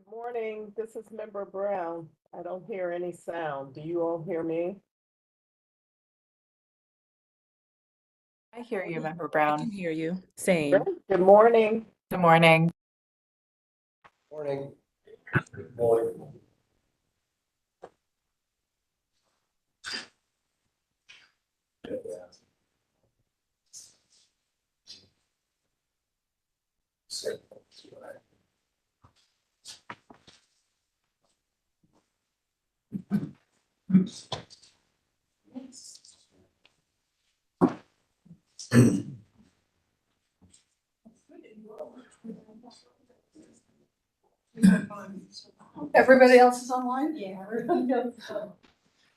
Morning, this is Member Brown. I don't hear any sound. Do you all hear me? I hear you, Member I Brown. can hear you. Same. Good morning. Good morning. Morning. Good morning. Everybody else is online? Yeah, everybody else is online.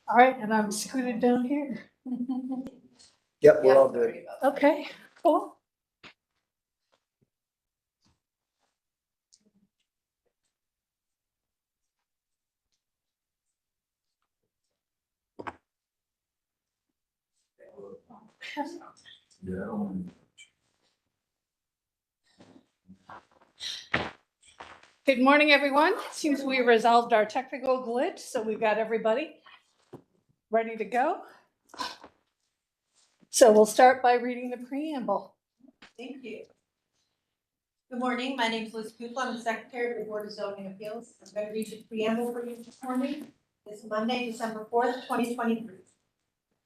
All right, and I'm scooted down here. Yep, we're all good. Okay, cool. Good morning, everyone. Seems we resolved our technical glitch, so we've got everybody ready to go. So we'll start by reading the preamble. Thank you. Good morning, my name is Liz Kukla, I'm the Secretary of the Board of Zoning Appeals. I'm going to read the preamble for you this morning. It's Monday, December 4th, 2023.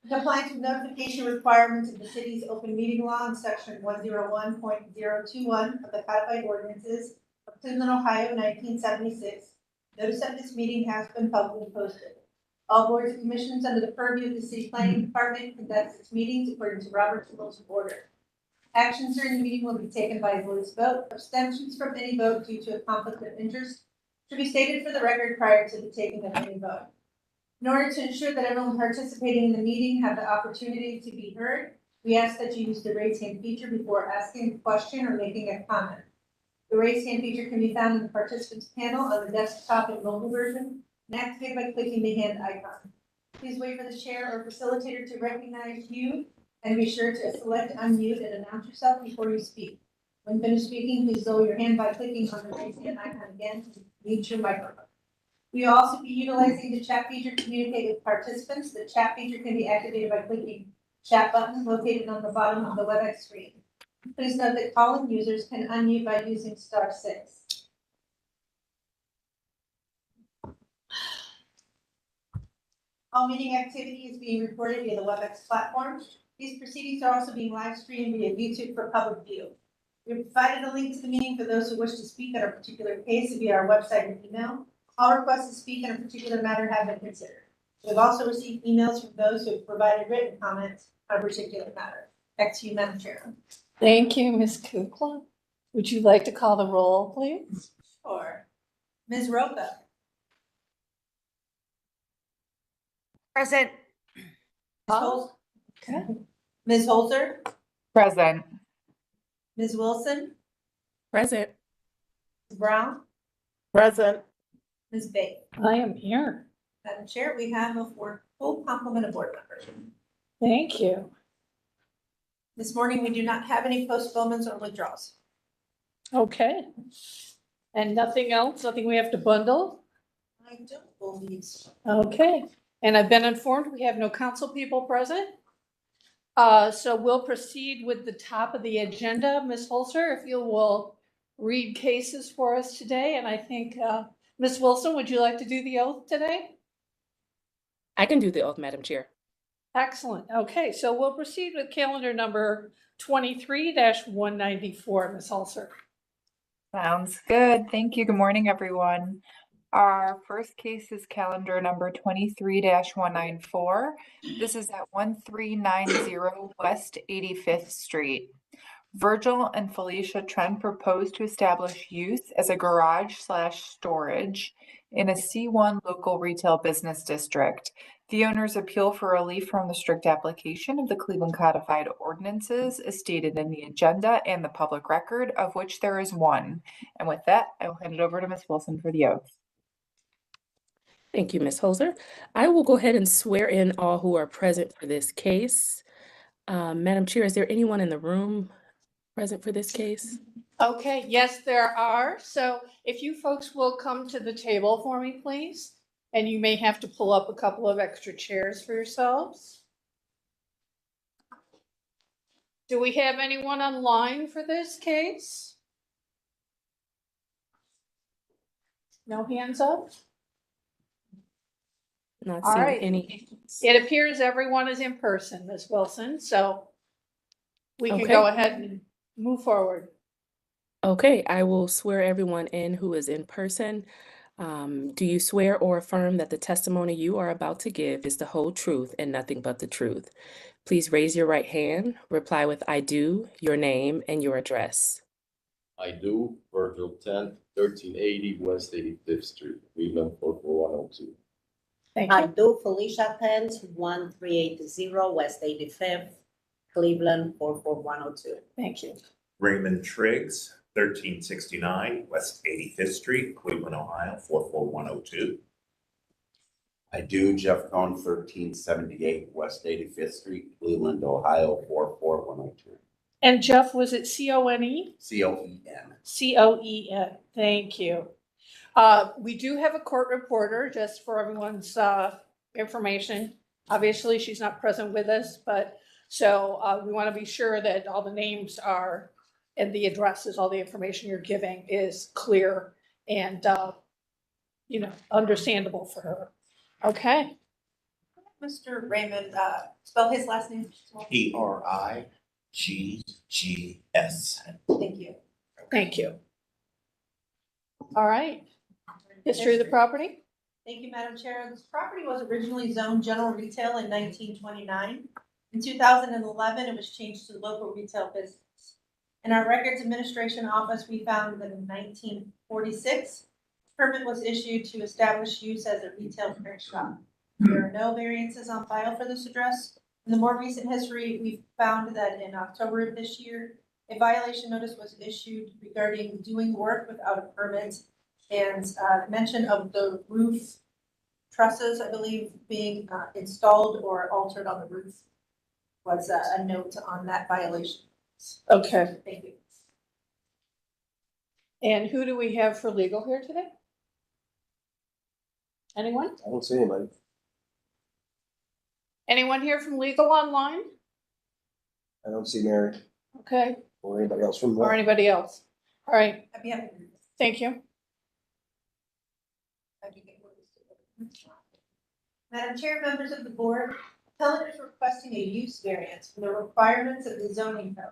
In compliance with notification requirements of the city's open meeting law in section 101.021 of the codified ordinances of Cleveland, Ohio, 1976, notice of this meeting has been publicly posted. All boards and commissions under the purview of the city planning department conduct its meetings according to Robert's Rules of Order. Actions during the meeting will be taken by a voice vote. Abstentions from any vote due to a conflict of interest should be stated for the record prior to the taking of any vote. In order to ensure that everyone participating in the meeting have the opportunity to be heard, we ask that you use the raise hand feature before asking a question or making a comment. The raise hand feature can be found in the participants panel on the desktop and mobile version and activated by clicking the hand icon. Please wait for the chair or facilitator to recognize you, and be sure to select unmute and announce yourself before you speak. When finished speaking, please lower your hand by clicking on the raise hand icon again to mute your microphone. We will also be utilizing the chat feature to communicate with participants. The chat feature can be activated by clicking chat button located on the bottom of the WebEx screen. Please note that call-in users can unmute by using *6. All meeting activity is being recorded via the WebEx platform. These proceedings are also being live streamed via YouTube for public view. We have provided a link to the meeting for those who wish to speak on a particular case via our website and email. All requests to speak on a particular matter have been considered. We have also received emails from those who have provided written comments on a particular matter. Back to you, Madam Chair. Thank you, Ms. Kukla. Would you like to call the roll, please? Sure. Ms. Roca. Present. Okay. Ms. Holzer. Present. Ms. Wilson. Present. Ms. Brown. Present. Ms. Bates. I am here. Madam Chair, we have a full complement of board members. Thank you. This morning, we do not have any postponements or withdrawals. Okay. And nothing else? Nothing we have to bundle? I don't believe so. Okay. And I've been informed we have no council people present. So we'll proceed with the top of the agenda. Ms. Holzer, if you will read cases for us today. And I think, Ms. Wilson, would you like to do the oath today? I can do the oath, Madam Chair. Excellent. Okay, so we'll proceed with calendar number 23-194, Ms. Holzer. Sounds good. Thank you. Good morning, everyone. Our first case is calendar number 23-194. This is at 1390 West 85th Street. Virgil and Felicia Trent propose to establish use as a garage/storage in a C1 local retail business district. The owners appeal for relief from the strict application of the Cleveland Codified Ordinances as stated in the agenda and the public record, of which there is one. And with that, I will hand it over to Ms. Wilson for the oath. Thank you, Ms. Holzer. I will go ahead and swear in all who are present for this case. Madam Chair, is there anyone in the room present for this case? Okay, yes, there are. So if you folks will come to the table for me, please. And you may have to pull up a couple of extra chairs for yourselves. Do we have anyone online for this case? No hands up? Not All seeing right. any. It appears everyone is in person, Ms. Wilson, so we can Okay. go ahead and move forward. Okay, I will swear everyone in who is in person. Do you swear or affirm that the testimony you are about to give is the whole truth and nothing but the truth? Please raise your right hand, reply with I do, your name, and your address. I do, Virgil 10, 1380 West 85th Street, Cleveland 44102. Thank I you. do, Felicia Pence, 1380 West 85th, Cleveland 44102. Thank you. Raymond Triggs, 1369 West 85th Street, Cleveland, Ohio, 44102. I do, Jeff Cohn, 1378 West 85th Street, Cleveland, Ohio, 44102. And Jeff, was it C-O-N-E? COEN. C-O-E-N. Thank you. We do have a court reporter, just for everyone's information. Obviously, she's not present with us, but so we want to be sure that all the names are and the addresses, all the information you're giving is clear and, understandable for her. Okay. Mr. Raymond, spell his last name. PRIGGS. Thank you. Thank you. All right. History of the property? Thank you, Madam Chair. This property was originally zoned general retail in 1929. In 2011, it was changed to local retail business. In our Records Administration Office, we found that in 1946, permit was issued to establish use as a retail print shop. There are no variances on file for this address. In the more recent history, we found that in October of this year, a violation notice was issued regarding doing work without a permit and mention of the roof trusses, I believe, being installed or altered on the roof was a note on that violation. Okay. Thank you. And who do we have for legal here today? Anyone? I don't see anybody. Anyone here from legal online? I don't see Mary Okay, or anybody else from. or anybody else? All right, I'd be happy to. thank you. Madam Chair, members of the board, appellant is requesting a use variance for the requirements of the zoning code.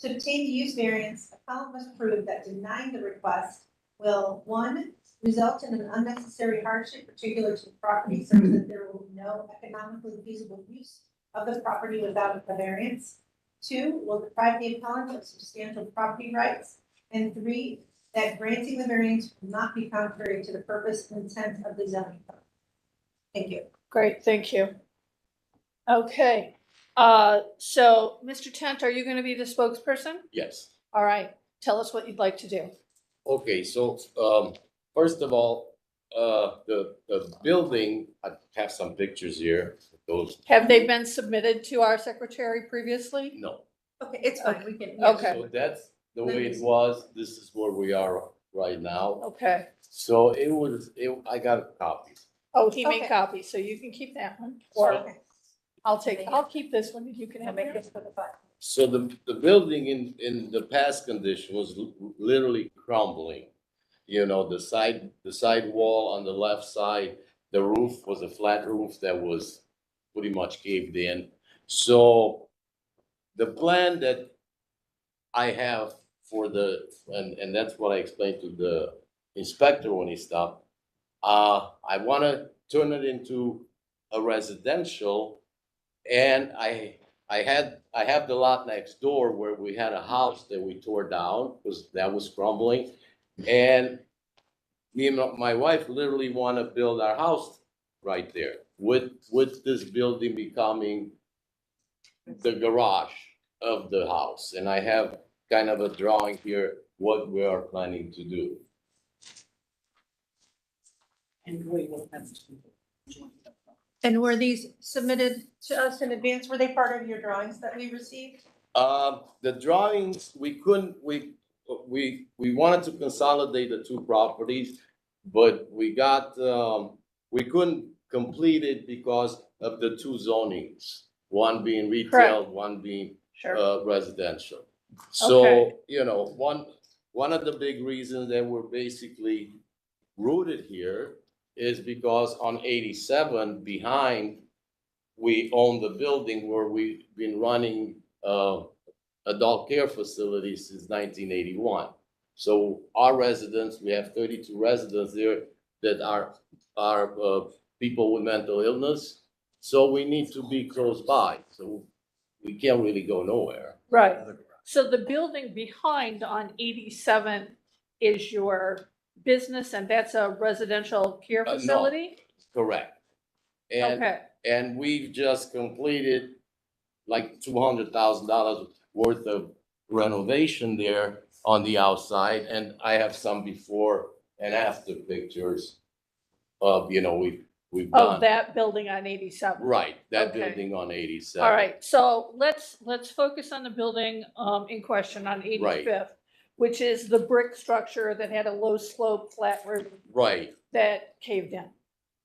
To obtain the use variance, appellant must prove that denying the request will, 1, result in an unnecessary hardship particular to the property such that there will be no economically feasible use of the property without a variance. 2, will deprive the appellant of substantial property rights. And 3, that granting the variance will not be contrary to the purpose and intent of the zoning code. Thank you. Great, thank you. Okay, so Mr. Tent, are you going to be the spokesperson? Yes. All right, tell us what you'd like to do. Okay, so first of all, the building, I have some pictures here. Those, Have they been submitted to our secretary previously? no. Okay, it's fine, we can. Okay. So that's the way it was. This is where we are right now. Okay. So I got copies. Oh, he made Okay. copies, so you can keep that one, or Okay. I'll keep this one, you can have Make it. this for the file. So the building in the past condition was literally crumbling. You know, the side wall on the left side, the roof was a flat roof that was pretty much caved in. So the plan that I have for and that's what I explained to the inspector when he stopped. I want to turn it into a residential, and I have the lot next door where we had a house that we tore down because that was crumbling, and me and my wife literally want to build our house right there with this building becoming the garage of the house, and I have kind of a drawing here what we are planning to do. And were these submitted to us in advance? Were they part of your drawings that we received? The drawings, we couldn't, we wanted to consolidate the two properties, but we got, we couldn't complete it because of the two zonings. One being retail, one being Sure. residential. Okay. So, you know, one of the big reasons that we're basically rooted here is because on 87 behind, we own the building where we've been running adult care facilities since 1981. So our residents, we have 32 residents there that are people with mental illness. So we need to be close by. So we can't really go nowhere. Right. So the building behind on 87 is your business and that's a residential care No. facility? Correct. And Okay, And we've just completed like $200,000 worth of renovation there on the outside. And I have some before and after pictures of, you know, we've of done. that building on 87. Right, that Okay. building on 87. All right, so let's focus on the building in question on 85th, which is the brick structure that had a low slope flat roof Right, that caved in.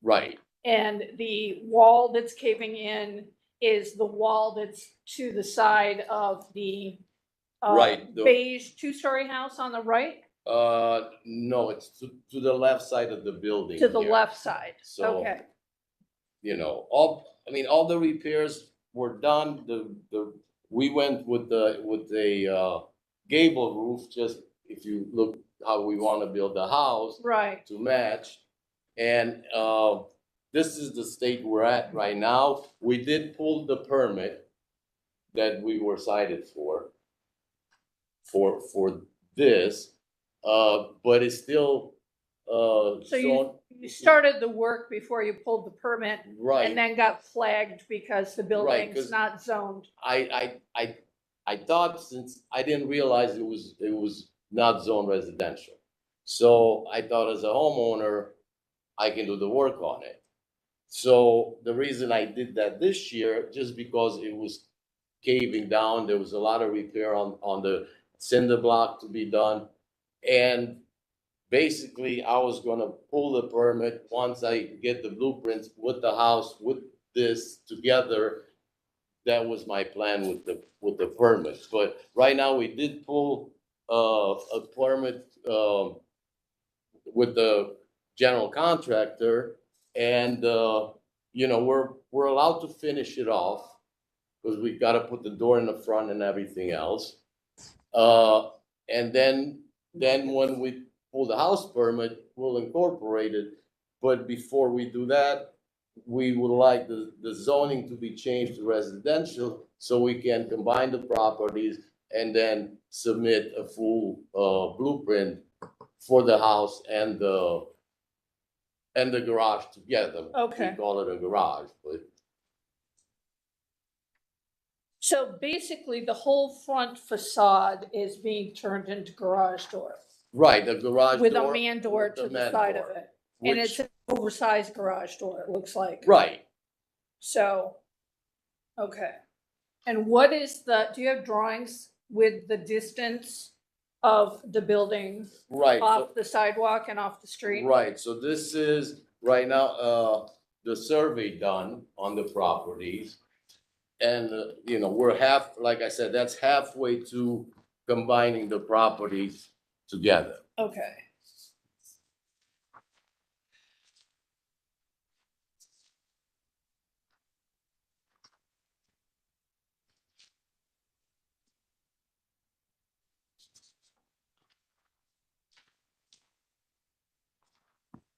right, And the wall that's caving in is the wall that's to the side of the Right, the- beige two-story house on the right, no, it's to the left side of the building. to the here. left side. So, Okay, you know, all the repairs were done. We went with the gable roof, just if you look how we want to build the house right, to match. And this is the state we're at right now. We did pull the permit that we were cited for this, but it's still So you started the work before you pulled the permit and right. then got flagged because the building's 'cause- not zoned. I thought, since I didn't realize it was not zone residential. So I thought as a homeowner, I can do the work on it. So the reason I did that this year, just because it was caving down, there was a lot of repair on the cinder block to be done. And basically, I was gonna pull the permit once I get the blueprints with the house, with this together. That was my plan with the permits. But right now, we did pull a permit with the general contractor. And, you know, we're allowed to finish it off because we've got to put the door in the front and everything else. And then when we pull the house permit, we'll incorporate it. But before we do that, we would like the zoning to be changed to residential so we can combine the properties and then submit a full blueprint for the house and the garage together. Okay. We call it a garage, but So basically, the whole front facade is being turned into garage door right, the garage with a door. man door with to the man side door, of it. And which- it's an oversized garage door, it looks like. Right, So, okay. And what is do you have drawings with the distance of the building right. so- off the sidewalk and off the street? Right, so this is right now, the survey done on the properties. And, you know, we're like I said, that's halfway to combining the properties together. Okay.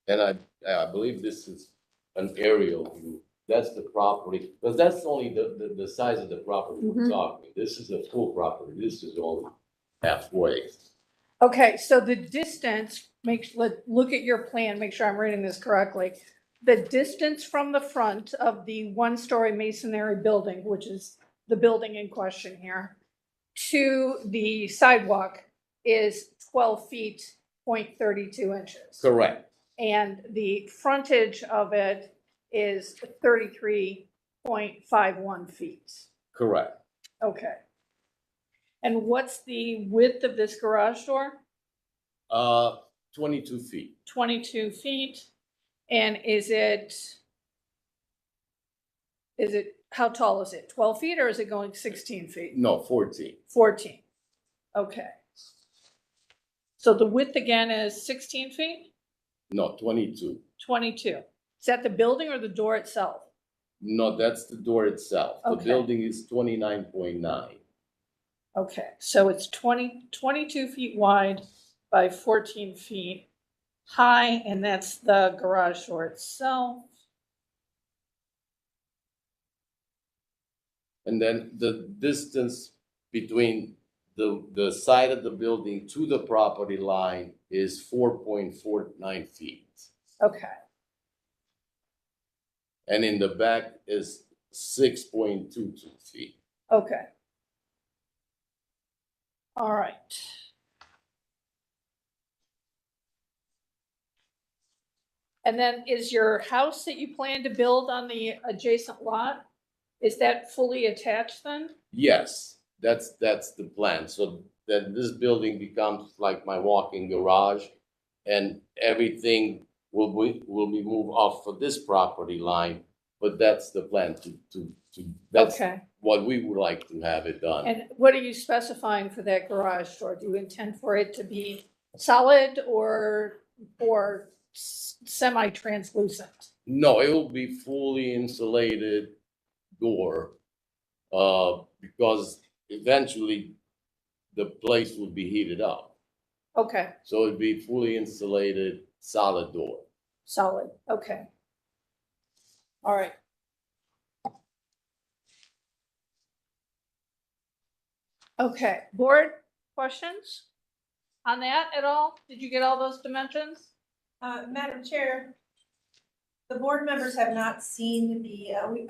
And I believe this is an aerial view. That's the property, because that's only the size of the property we're Mhm. talking. This is a full property. This is only halfway. Okay, so the distance, look at your plan, make sure I'm reading this correctly. The distance from the front of the one-story masonry building, which is the building in question here, to the sidewalk is 12 feet, 0.32 inches. Correct, And the frontage of it is 33.51 feet. correct. Okay. And what's the width of this garage door? 22 feet. 22 feet. And is it, how tall is it? 12 feet or is it going 16 feet? No, 14. 14. Okay. So the width again is 16 feet? No, 22. 22. Is that the building or the door itself? No, that's the door itself. The Okay. building is 29.9. Okay, so it's 22 feet wide by 14 feet high, and that's the garage door itself. And then the distance between the side of the building to the property line is 4.49 feet. Okay, And in the back is 6.22 feet. okay. All right. And then is your house that you plan to build on the adjacent lot, is that fully attached then? Yes, that's the plan. So that this building becomes like my walk-in garage, and everything will be moved off of this property line. But that's the plan that's Okay, what we would like to have it done. and what are you specifying for that garage door? Do you intend for it to be solid or semi-translucent? No, it will be fully insulated door, because eventually the place will be heated up. Okay, So it'd be fully insulated, solid door. solid, okay. All right. Okay, board questions on that at all? Did you get all those dimensions? Madam Chair, the board members have not seen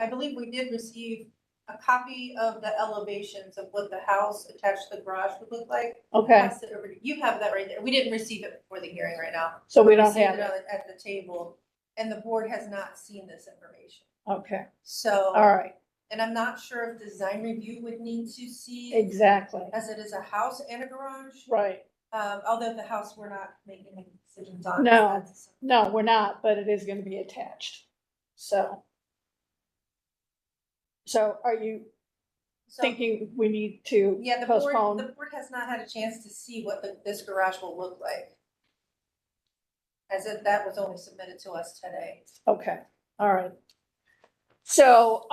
I believe we did receive a copy of the elevations of what the house attached to the garage would look like. Okay, Pass it over to you. Have that right there. We didn't receive it before the hearing right now. so we don't Received have it. At the table, and the board has not seen this information. Okay, So. all right, And I'm not sure if design review would need to see, exactly, as it is a house and a garage. right. Although the house, we're not making any decisions on. No. That's- No, we're not, but it is gonna be attached, so. So are you So, thinking we need to yeah, the postpone? board has not had a chance to see what this garage will look like. As if that was only submitted to us today. Okay, all right. So,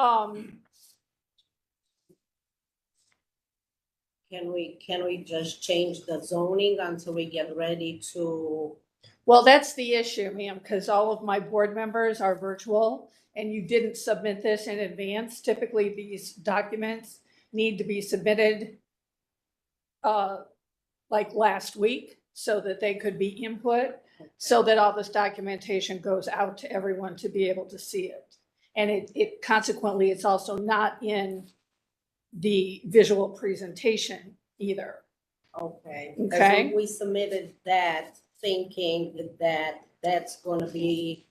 Can we just change the zoning until we get ready to? well, that's the issue, ma'am, because all of my board members are virtual and you didn't submit this in advance. Typically, these documents need to be submitted like last week so that they could be input, so that all this documentation goes out to everyone to be able to see it. And it consequently, it's also not in the visual presentation either. Okay. Okay. Because we submitted that thinking that that's gonna be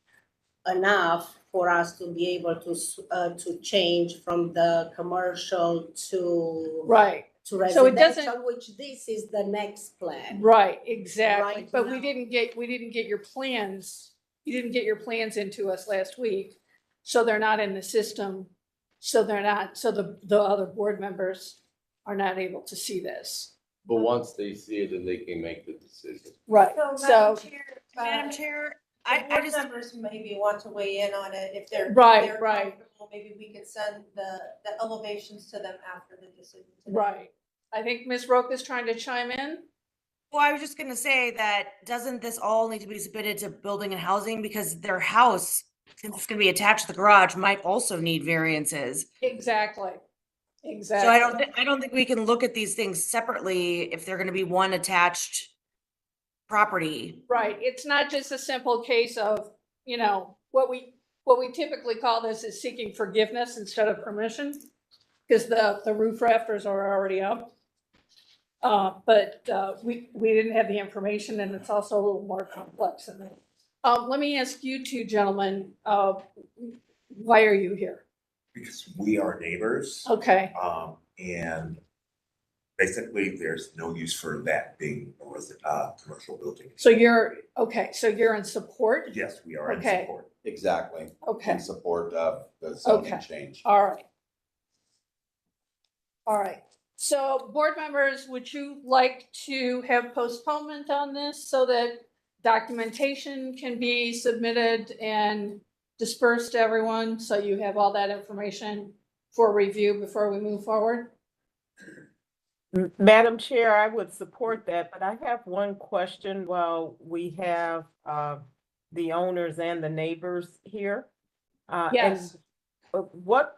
enough for us to be able to change from the commercial to. Right, To So it doesn't- residential, which this is the next plan. right, exactly. Right But we now. didn't get your plans, you didn't get your plans into us last week. So they're not in the system. So the other board members are not able to see this. But once they see it, then they can make the decision. Right, Madam so, Chair, Madam Chair, the I board just, members maybe want to weigh in on it if they're. Right, they're right. comfortable. Maybe we could send the elevations to them after the decision. today. right. I think Ms. Roque is trying to chime in. well, I was just gonna say that, doesn't this all need to be submitted to building and housing? Because their house, since it's gonna be attached to the garage, might also need variances. Exactly, exactly. So I don't think we can look at these things separately if they're gonna be one attached property. Right, it's not just a simple case of, what we typically call this is seeking forgiveness instead of permission. Because the roof rafters are already up. But we didn't have the information and it's also a little more complex than that. Let me ask you two gentlemen, why are you here? Because we are neighbors, Okay, and Basically, there's no use for that being a commercial building. So you're, okay, so you're in support? Yes, we are in Okay. support. Exactly. Okay, In support of the zoning Okay. change. all right. All right, so board members, would you like to have postponement on this so that documentation can be submitted and dispersed to everyone, so you have all that information for review before we move forward? Madam Chair, I would support that, but I have one question while we have the owners and the neighbors here. Yes. And what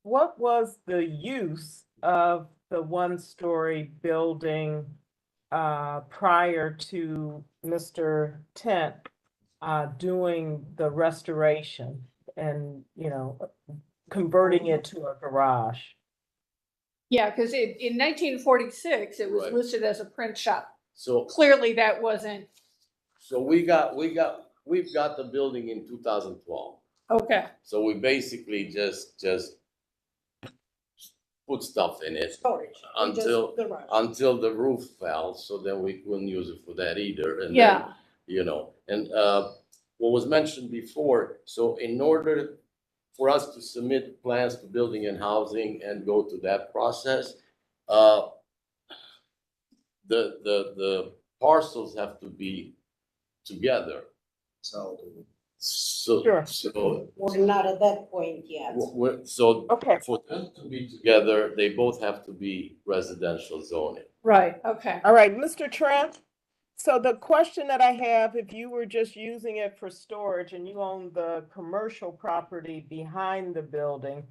was the use of the one-story building prior to Mr. Tent doing the restoration and, converting it to a garage? Yeah, because in 1946, it was Right. listed as a print shop. So, Clearly, that wasn't, so we've got the building in 2012. okay, So we basically just put stuff in it Storage. We just until garage. the roof fell, so then we couldn't use it for that either. And yeah, then, and what was mentioned before, so in order for us to submit plans to building and housing and go to that process, the parcels have to be together. So, Sure. So We're not at that point yet. so Okay, for them to be together, they both have to be residential zoning. right, okay. all right, Mr. Trent. So the question that I have, if you were just using it for storage and you own the commercial property behind the building,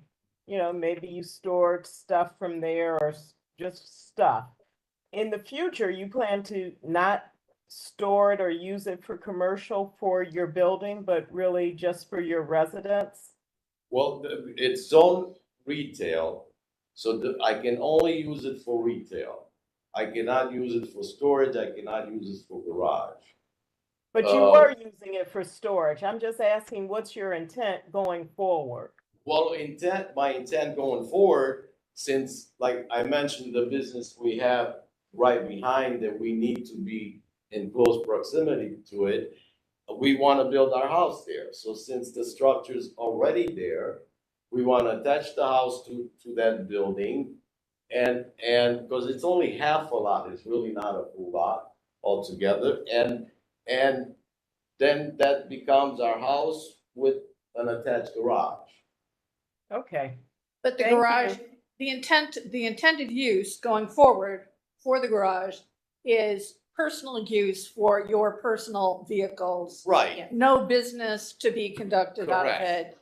maybe you stored stuff from there or just stuff. In the future, you plan to not store it or use it for commercial for your building, but really just for your residents? Well, it's zoned retail, so I can only use it for retail. I cannot use it for storage, I cannot use it for garage. But you were using it for storage. I'm just asking, what's your intent going forward? Well, my intent going forward, since like I mentioned, the business we have right behind that we need to be in close proximity to it, we want to build our house there. So since the structure's already there, we want to attach the house to that building. And because it's only half a lot, it's really not a full lot altogether. And then that becomes our house with an attached garage. Okay, But the Thank you. garage, the intended use going forward for the garage is personal use for your personal vehicles. Right. No business to be conducted out of Correct. it.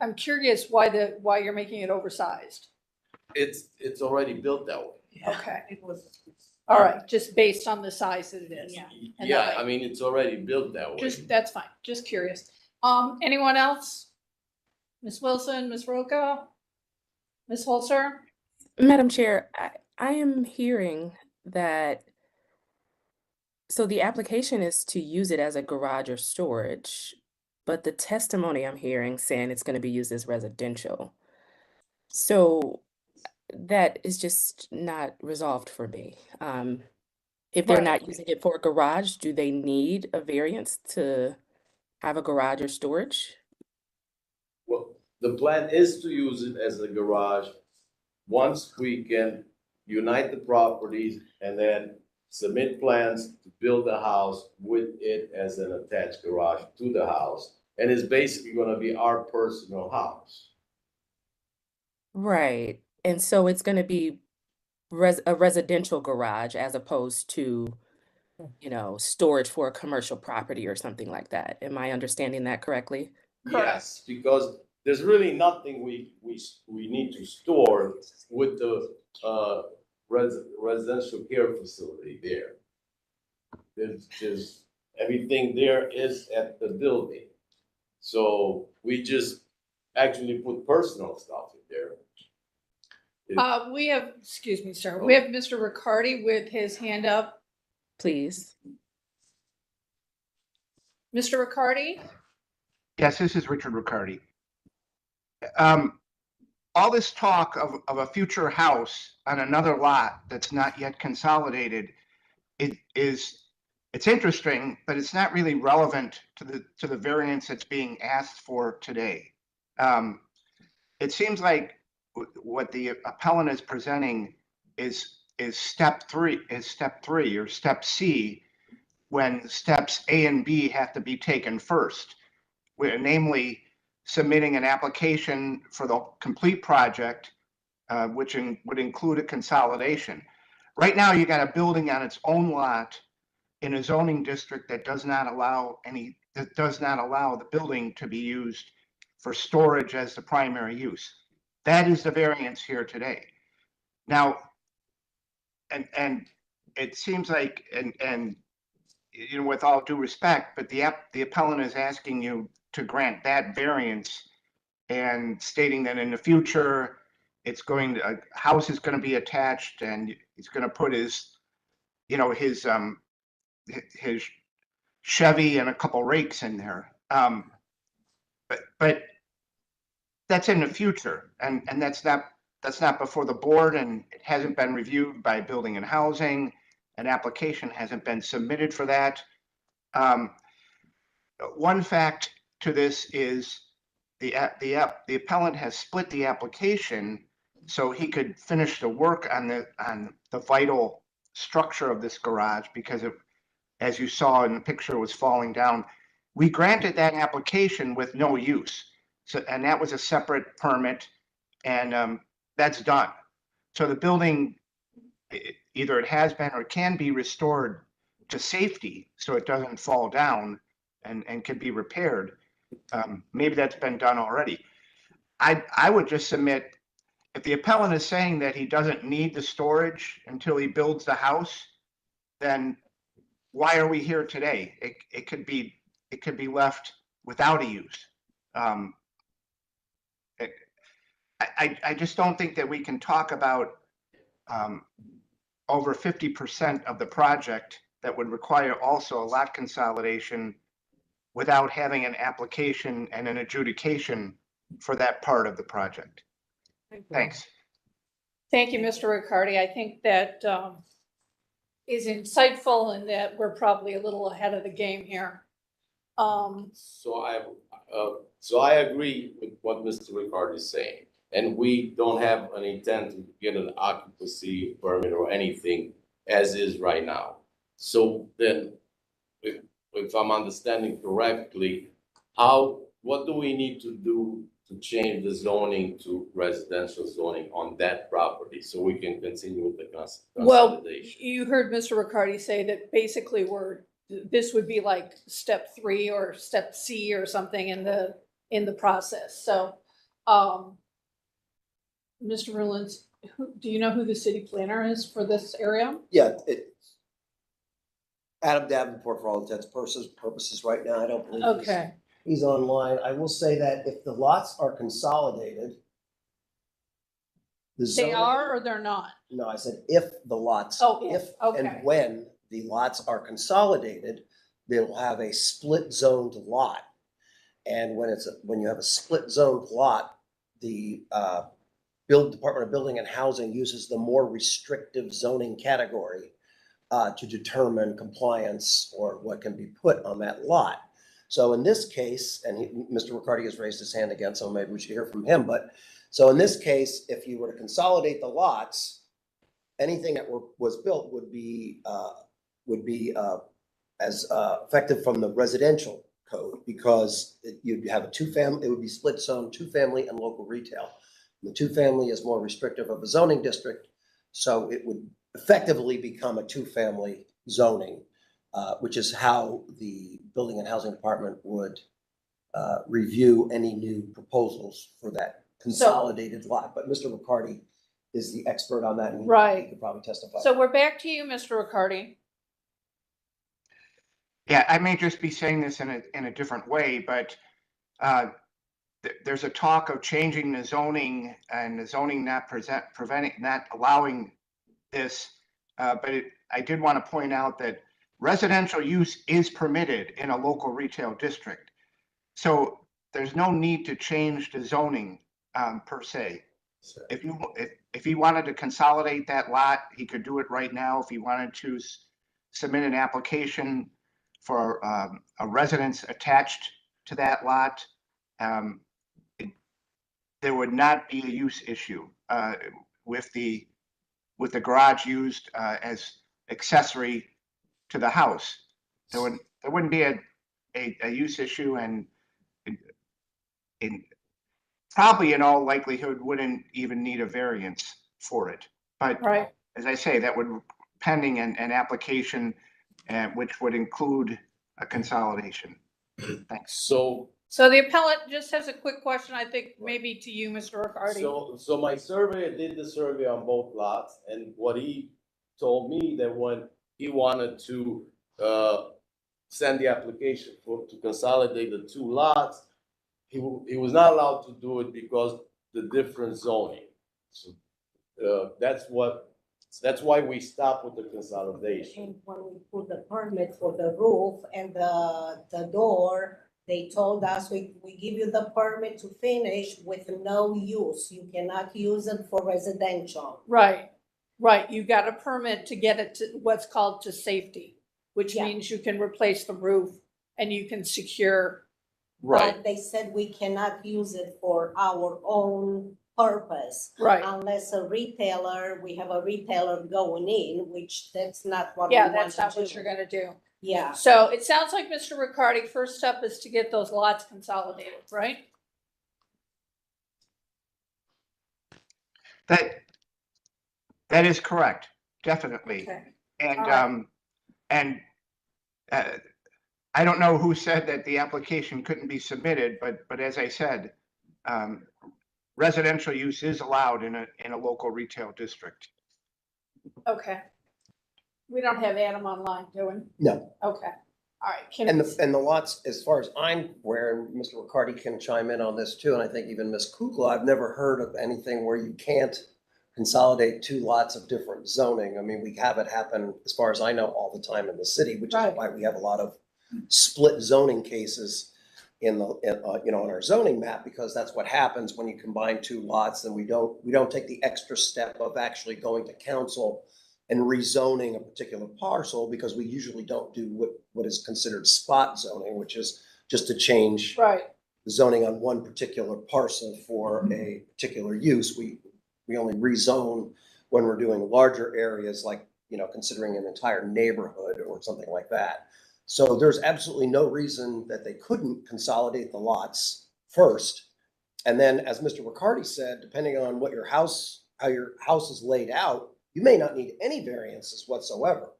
I'm curious why you're making it oversized. It's already built that way. Okay, It was. all right, just based on the size that it is. Yeah. And Yeah, that I mean, it's already built that way. Just, that's fine, just curious. Anyone else? Ms. Wilson, Ms. Roca? Ms. Holzer? Madam Chair, I am hearing that, so the application is to use it as a garage or storage, but the testimony I'm hearing saying it's going to be used as residential. So that is just not resolved for me. If they're Right. not using it for a garage, do they need a variance to have a garage or storage? Well, the plan is to use it as a garage once we can unite the properties and then submit plans to build a house with it as an attached garage to the house. And it's basically gonna be our personal house. Right. And so it's going to be a residential garage as opposed to, storage for a commercial property or something like that. Am I understanding that correctly? Yes, because there's really nothing we need to store with the residential care facility there. There's just, everything there is at the building. So we just actually put personal stuff in there. We have, excuse me, sir, we have Mr. Riccardi with his hand up. Please. Mr. Riccardi? Yes, this is Richard Riccardi. all this talk of a future house on another lot that's not yet consolidated, it's interesting, but it's not really relevant to the variance that's being asked for today. It seems like what the appellant is presenting is step three or step C, when steps A and B have to be taken first, namely submitting an application for the complete project, which would include a consolidation. Right now, you got a building on its own lot in a zoning district that does not allow the building to be used for storage as the primary use. That is the variance here today. Now, and it seems like, and you know, with all due respect, but the appellant is asking you to grant that variance and stating that in the future, a house is going to be attached, and he's going to put his Chevy and a couple rakes in there. But that's in the future, and that's not before the board, and it hasn't been reviewed by Building and Housing. An application hasn't been submitted for that. One fact to this is the appellant has split the application so he could finish the work on the vital structure of this garage, because it, as you saw in the picture, was falling down. We granted that application with no use. So, and that was a separate permit, and that's done. So the building, either it has been or can be restored to safety so it doesn't fall down and can be repaired. Maybe that's been done already. I would just submit, if the appellant is saying that he doesn't need the storage until he builds the house, then why are we here today? It could be left without a use. I just don't think that we can talk about over 50% of the project that would require also a lot consolidation without having an application and an adjudication for that part of the project. Thanks. Thank you, Mr. Riccardi. I think that is insightful, and that we're probably a little ahead of the game here. So I agree with what Mr. Riccardi is saying, and we don't have an intent to get an occupancy permit or anything as is right now. So then, if I'm understanding correctly, what do we need to do to change the zoning to residential zoning on that property so we can continue with the consolidation? Well, you heard Mr. Riccardi say that basically this would be like step 3 or step C or something in the process. So, Mr. Ruland, do you know who the city planner is for this area? Yeah, Adam Davenport, for all intents and purposes right now. I don't believe he's online. I will say that if the lots are consolidated, they are or they're not? No, I said if the lots, and when the lots are consolidated, they'll have a split zoned lot. And when you have a split zoned lot, the Department of Building and Housing uses the more restrictive zoning category to determine compliance or what can be put on that lot. So in this case, and Mr. Riccardi has raised his hand again, so maybe we should hear from him. But so in this case, if you were to consolidate the lots, anything that was built would be as effective from the residential code, because you'd have a 2-family. It would be split zone, 2-family and local retail. And the 2-family is more restrictive of a zoning district, so it would effectively become a 2-family zoning, which is how the Building and Housing Department would review any new proposals for that consolidated lot. But Mr. Riccardi is the expert on that, and he could probably testify. So we're back to you, Mr. Riccardi. Yeah, I may just be saying this in a different way, but there's a talk of changing the zoning, and the zoning not allowing this. But I did want to point out that residential use is permitted in a local retail district. So there's no need to change the zoning per se. if he wanted to consolidate that lot, he could do it right now. If he wanted to submit an application for a residence attached to that lot, there would not be a use issue with the garage used as accessory to the house. There wouldn't be a use issue, and probably in all likelihood wouldn't even need a variance for it. But Right. as I say, that would pending an application which would include a consolidation. Thanks. So So the appellant just has a quick question, I think maybe to you, Mr. Riccardi. So my surveyor did the survey on both lots, and what he told me that when he wanted to send the application to consolidate the two lots, he was not allowed to do it because the different zoning. So that's why we stopped with the consolidation. And when we put the permit for the roof and the door, they told us, we give you the permit to finish with no use. You cannot use it for residential. Right, right. You got a permit to get it to what's called to safety, which Yeah. means you can replace the roof and you can secure. Right. But they said we cannot use it for our own purpose. Right. Unless we have a retailer going in, which that's not what we Yeah, want that's not to what do. you're gonna do. Yeah. So it sounds like, Mr. Riccardi, first step is to get those lots consolidated, right? That is correct, definitely. Okay. And All right. I don't know who said that the application couldn't be submitted, but as I said, residential use is allowed in a local retail district. Okay. We don't have Adam online, do we? No. Okay. All right. And the lots, as far as I'm aware, and Mr. Riccardi can chime in on this too, and I think even Ms. Kukla, I've never heard of anything where you can't consolidate two lots of different zoning. I mean, we have it happen, as far as I know, all the time in the city, which is Right. why we have a lot of split zoning cases in our zoning map, because that's what happens when you combine two lots, and we don't take the extra step of actually going to council and rezoning a particular parcel, because we usually don't do what is considered spot zoning, which is just to change Right. the zoning on one particular parcel for a particular use. We only rezone when we're doing larger areas, like, considering an entire neighborhood or something like that. So there's absolutely no reason that they couldn't consolidate the lots first. And then, as Mr. Riccardi said, depending on how your house is laid out, you may not need any variances whatsoever.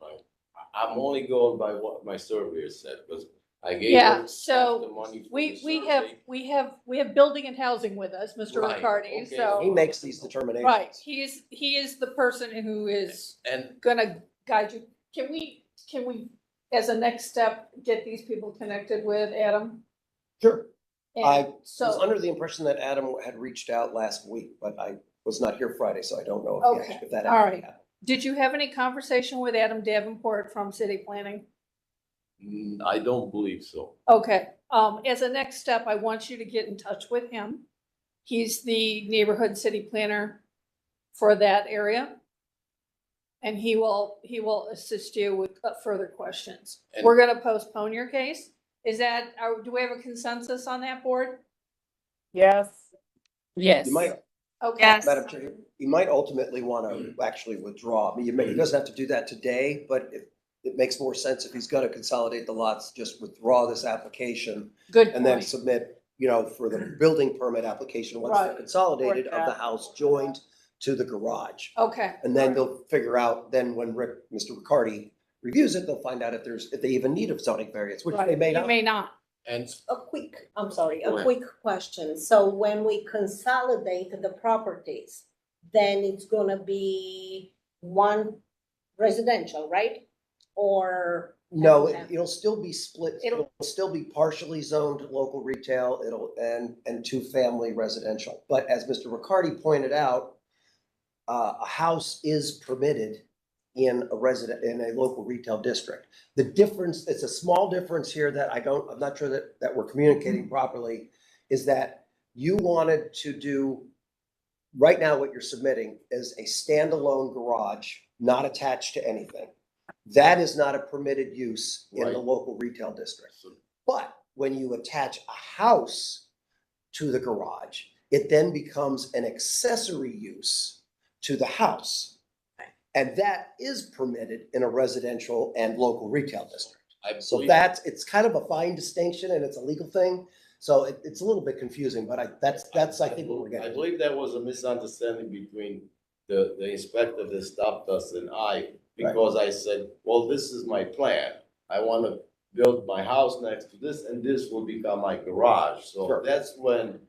Right. I'm only going by what my surveyor said, because I gave Yeah, him half so the money for the we survey. have building and housing with us, Mr. Right, Riccardi, okay. so. He makes these determinations. Right, he is the person who is And gonna guide you. Can we, as a next step, get these people connected with Adam? Sure. And I was so, under the impression that Adam had reached out last week, but I was not here Friday, so I don't know Okay, if that all actually right. happened. did you have any conversation with Adam Davenport from City Planning? I don't believe so. Okay, as a next step, I want you to get in touch with him. He's the neighborhood city planner for that area. And he will assist you with further questions. And- We're gonna postpone your case. Do we have a consensus on that board? Yes. Yes. You might, Okay. Yes. Madam Chair, you might ultimately want to actually withdraw. I mean, he doesn't have to do that today, but it makes more sense if he's going to consolidate the lots, just withdraw this application Good and then point. submit, for the building permit application, once they're Right. consolidated, Or of the that. house joined to the garage. Okay. And then they'll figure out, then when Mr. Riccardi reviews it, they'll find out if they even need a zoning variance, which they Right. may You not. may not. And A quick question. So when we consolidate the properties, then it's gonna be one residential, right? Or? No, it'll still be split. It'll- It'll still be partially zoned local retail, and two-family residential. But as Mr. Riccardi pointed out, a house is permitted in a local retail district. The difference, it's a small difference here that I'm not sure that we're communicating properly, is that you wanted to do right now what you're submitting is a standalone garage, not attached to anything. That is not a permitted use in the Right. local retail district. But when you attach a house to the garage, it then becomes an accessory use to the house. And that is permitted in a residential and local retail district. I So believe- it's kind of a fine distinction and it's a legal thing. So it's a little bit confusing, but that's I think what we're I getting. believe that was a misunderstanding between the inspector that stopped us and I, because I said, well, this is my plan. I want to build my house next to this and this will become my garage. So Sure. that's when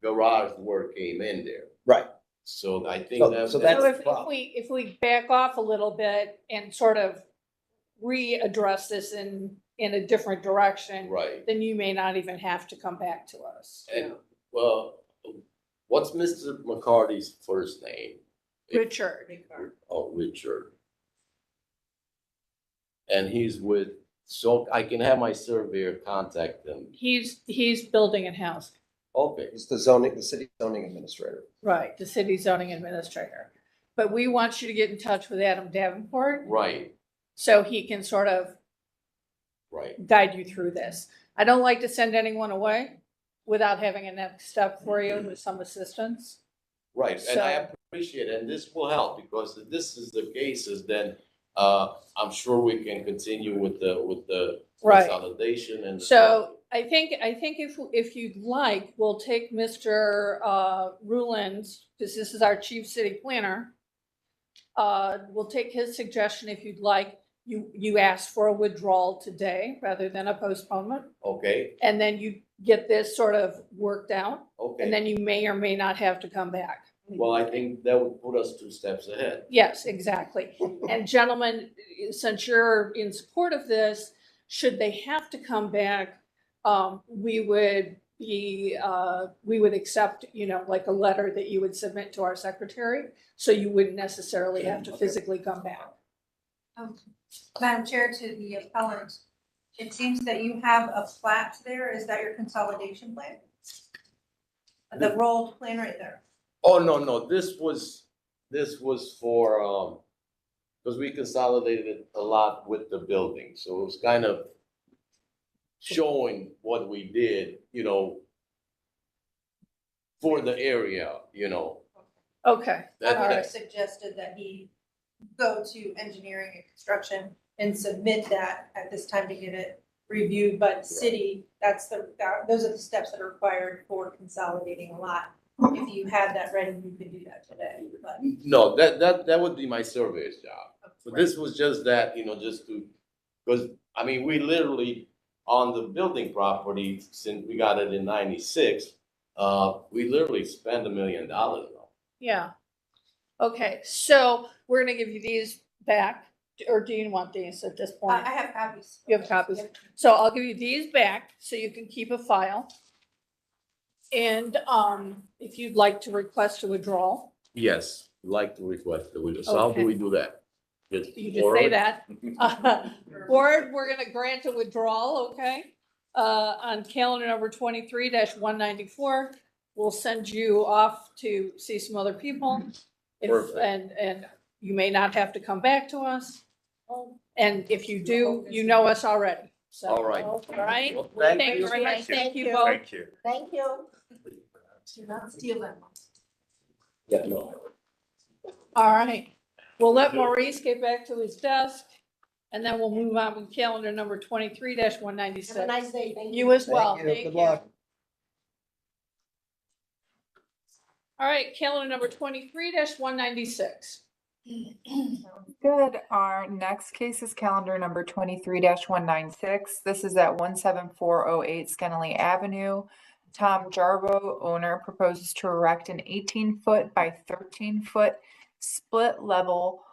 garage work came in there. Right. So I think So- that. so that's So the if problem. we back off a little bit and sort of readdress this in a different direction, Right. then you may not even have to come back to us. And, well, what's Mr. McCarty's first name? Richard. Oh, Richard. And he's with, so I can have my surveyor contact them. He's building and housing, Okay, It's the city zoning administrator. right, the city zoning administrator. But we want you to get in touch with Adam Davenport right, so he can sort of right. guide you through this. I don't like to send anyone away without having a next step for you with some assistance. Right, and I So- appreciate it, and this will help, because if this is the cases, then, I'm sure we can continue with the Right. consolidation and. So I think if you'd like, we'll take Mr. Ruland, because this is our chief city planner. We'll take his suggestion if you'd like. You ask for a withdrawal today rather than a postponement. Okay, And then you get this sort of worked out, and okay, then you may or may not have to come back. well, I think that would put us 2 steps ahead. Yes, exactly. And gentlemen, since you're in support of this, should they have to come back, we would accept, like a letter that you would submit to our secretary. So you wouldn't necessarily have to physically come back. Madam Chair, to the appellant, it seems that you have a plat there. Is that your consolidation plan? The rolled plan right there. Oh, no, this was for, because we consolidated a lot with the building, so it was kind of showing what we did, for the area, Okay, That- I would that- have suggested that he go to engineering and construction and submit that at this time to get it reviewed, but city, those are the steps that are required for consolidating a lot. If you had that ready, you could do that today, but. No, that would be my surveyor's job. So this was just that, just to, because, we literally, on the building property, since we got it in 96, we literally spent $1 million on it. yeah. Okay, so we're gonna give you these back, or do you want these at this point? I have copies. You have copies. So I'll give you these back so you can keep a file. And if you'd like to request a withdrawal, Yes, like to request that we, so how do we do that? you just say that. Board, we're gonna grant a withdrawal, okay? On calendar number 23-194. We'll send you off to see some other people. Perfect. And you may not have to come back to us. And if you do, you know us already, so. All right. All right, Well, thank thank you you. very much, Thank thank you you. both. Thank you. Thank you. Do not steal them. Yeah, no. All right, we'll let Maurice get back to his desk, and then we'll move on with calendar number 23-196. Have a nice day. Thank you. You as well, Thank you. thank Good you. luck. All right, calendar number 23-196. Good. Our next case is calendar number 23-196. This is at 17408 Schenley Avenue. Tom Jarbo, owner, proposes to erect an 18-foot by 13-foot split level.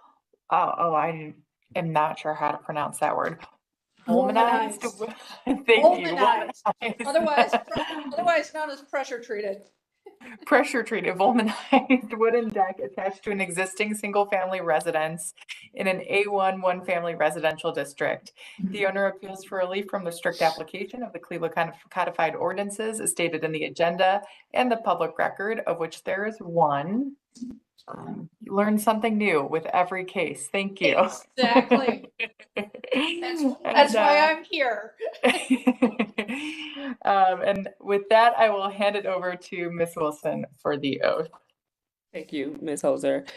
I am not sure how to pronounce that word. Womanized. Thank you. Womanized. Womanized. Otherwise known as pressure treated. pressure treated vulcanized wooden deck attached to an existing single-family residence in an A1 one-family residential district. The owner appeals for relief from the strict application of the Cleveland codified ordinances as stated in the agenda and the public record, of which there is one. You learn something new with every case. Thank you. Exactly. That's why I'm here. And with that, I will hand it over to Ms. Wilson for the oath. Thank you, Ms. Holzer.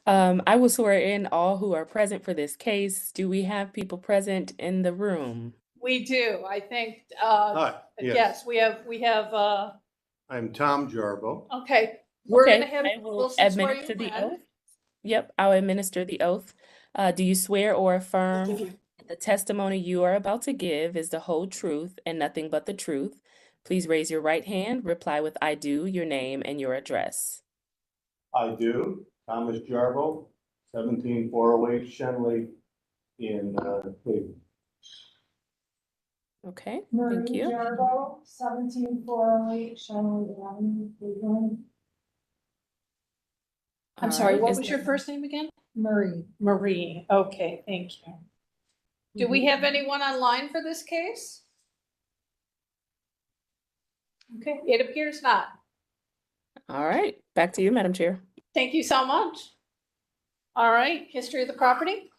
I will swear in all who are present for this case. Do we have people present in the room? We do, I think, Hi, yes, we have, I'm Tom Jarbo. okay. We're Okay, gonna have I will Wilson swear you administer the in. oath. Yep, I'll administer the oath. Do you swear or affirm that the testimony you are about to give is the whole truth and nothing but the truth? Please raise your right hand, reply with I do, your name and your address. I do, Thomas Jarbo, 17408 Shenley in Cleveland. Okay, thank Marie you. Jarbo, 17408 Shenley Avenue, Cleveland. I'm sorry, Alright, what is was there- your first name again? Marie. Marie, okay, thank you. Do we have anyone online for this case? Okay, it appears not. All right, back to you, Madam Chair. Thank you so much. All right, history of the property?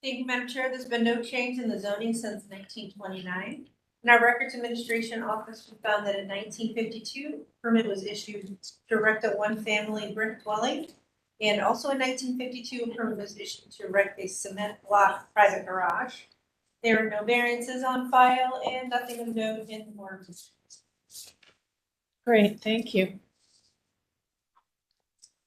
Thank you, Madam Chair. There's been no change in the zoning since 1929. In our Records Administration Office, we found that in 1952, permit was issued to erect a one-family brick dwelling. And also in 1952, a permit was issued to erect a cement block private garage. There are no variances on file and nothing of note in the warrant. Great, thank you.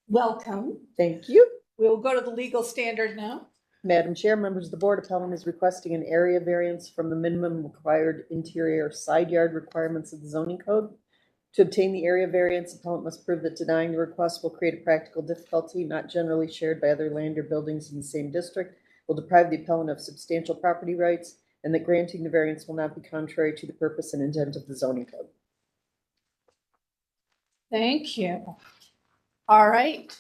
Welcome. Thank you. We'll go to the legal standard now. Madam Chair, members of the board, appellant is requesting an area variance from the minimum required interior side yard requirements of the zoning code. To obtain the area variance, appellant must prove that denying the request will create a practical difficulty not generally shared by other land or buildings in the same district, will deprive the appellant of substantial property rights, and that granting the variance will not be contrary to the purpose and intent of the zoning code. Thank you. All right.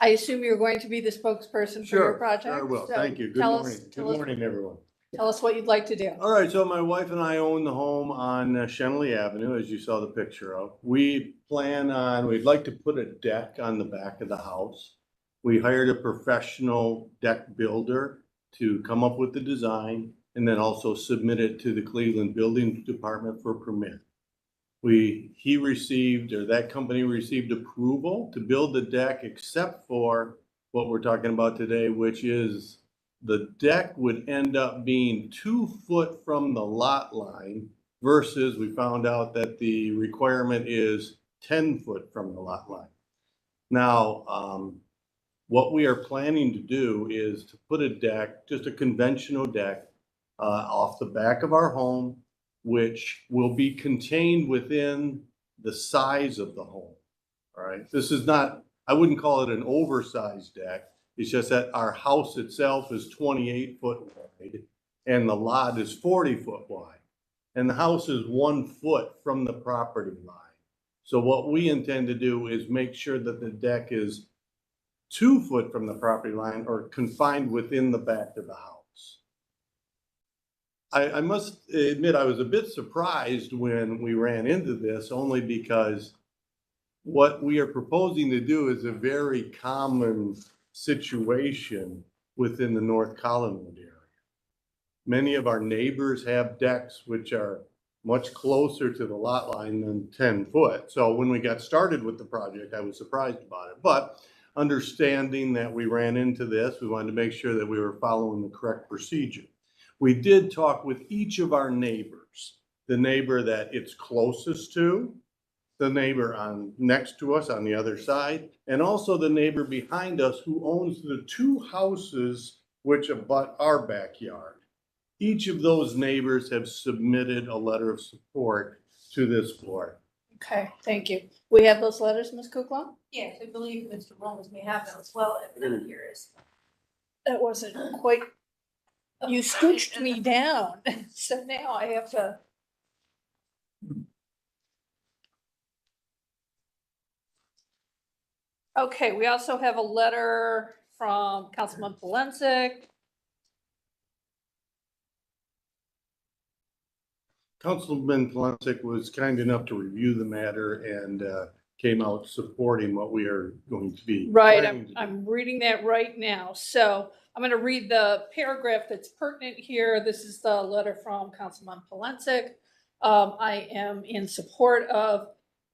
I assume you're going to be the spokesperson for your project? Sure, I will. So Thank you. Good tell us- morning. Good tell us- morning, everyone. Tell us what you'd like to do. All right, so my wife and I own the home on Shenley Avenue, as you saw the picture of. We'd like to put a deck on the back of the house. We hired a professional deck builder to come up with the design and then also submit it to the Cleveland Building Department for permit. That company received approval to build the deck except for what we're talking about today, which is the deck would end up being 2 foot from the lot line versus we found out that the requirement is 10 foot from the lot line. Now, what we are planning to do is to put a deck, just a conventional deck, off the back of our home, which will be contained within the size of the home. All right, this is not, I wouldn't call it an oversized deck. It's just that our house itself is 28 foot wide and the lot is 40 foot wide. And the house is 1 foot from the property line. So what we intend to do is make sure that the deck is 2 foot from the property line or confined within the back of the house. I must admit, I was a bit surprised when we ran into this, only because what we are proposing to do is a very common situation within the North Collinwood area. Many of our neighbors have decks which are much closer to the lot line than 10 foot. So when we got started with the project, I was surprised about it. But understanding that we ran into this, we wanted to make sure that we were following the correct procedure. We did talk with each of our neighbors, the neighbor that it's closest to, the neighbor next to us on the other side, and also the neighbor behind us who owns the 2 houses which abut our backyard. Each of those neighbors have submitted a letter of support to this board. Okay, thank you. We have those letters, Ms. Kukla? Yes, I believe Mr. Rollins may have them as well, if not here is. That wasn't quite, you scooched me down. So now I have to. Okay, we also have a letter from Councilman Polensek. Councilman Polensek was kind enough to review the matter and came out supporting what we are going to be. Right, planning to do. I'm reading that right now. So I'm going to read the paragraph that's pertinent here. This is the letter from Councilman Polensek. I am in support of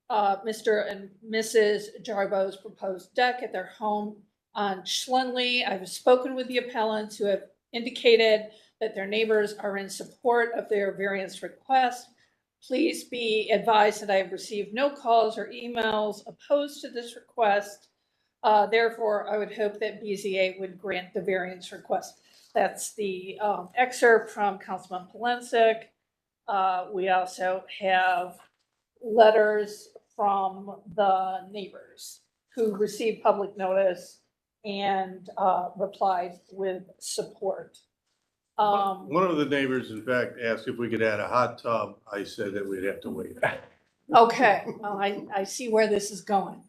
Mr. and Mrs. Jarbo's proposed deck at their home on Schlendly. I've spoken with the appellants who have indicated that their neighbors are in support of their variance request. Please be advised that I have received no calls or emails opposed to this request. Therefore, I would hope that BZA would grant the variance request. That's the excerpt from Councilman Polensek. We also have letters from the neighbors who received public notice and replied with support. One of the neighbors, in fact, asked if we could add a hot tub. I said that we'd have to wait. Okay, well, I see where this is going.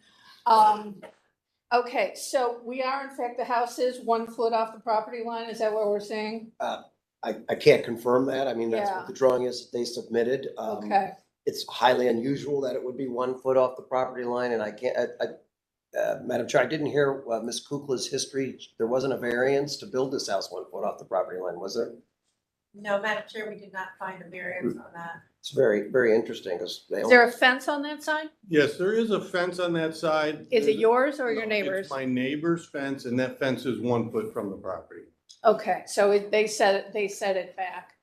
Okay, so we are, in fact, the house is 1 foot off the property line. Is that what we're saying? I can't confirm that. I mean, that's Yeah. what the drawing is that they submitted. Okay, It's highly unusual that it would be 1 foot off the property line, and I can't, Madam Chair, I didn't hear Ms. Kukla's history. There wasn't a variance to build this house 1 foot off the property line, was there? No, Madam Chair, we did not find a variance on that. It's very, very interesting because they. is there a fence on that side? Yes, there is a fence on that side. Is it yours or No, your neighbor's? It's my neighbor's fence, and that fence is 1 foot from the property. Okay, so they set it back.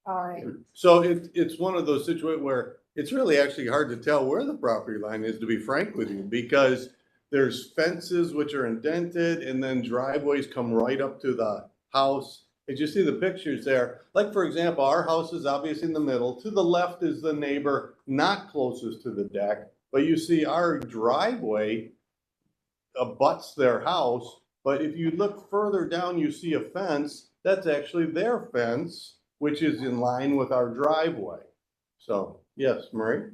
All right, So it's one of those situations where it's really actually hard to tell where the property line is, to be frank with you, because there's fences which are indented and then driveways come right up to the house. As you see the pictures there, like for example, our house is obviously in the middle. To the left is the neighbor not closest to the deck, but you see our driveway abuts their house. But if you look further down, you see a fence. That's actually their fence, which is in line with our driveway. So, yes, Marie?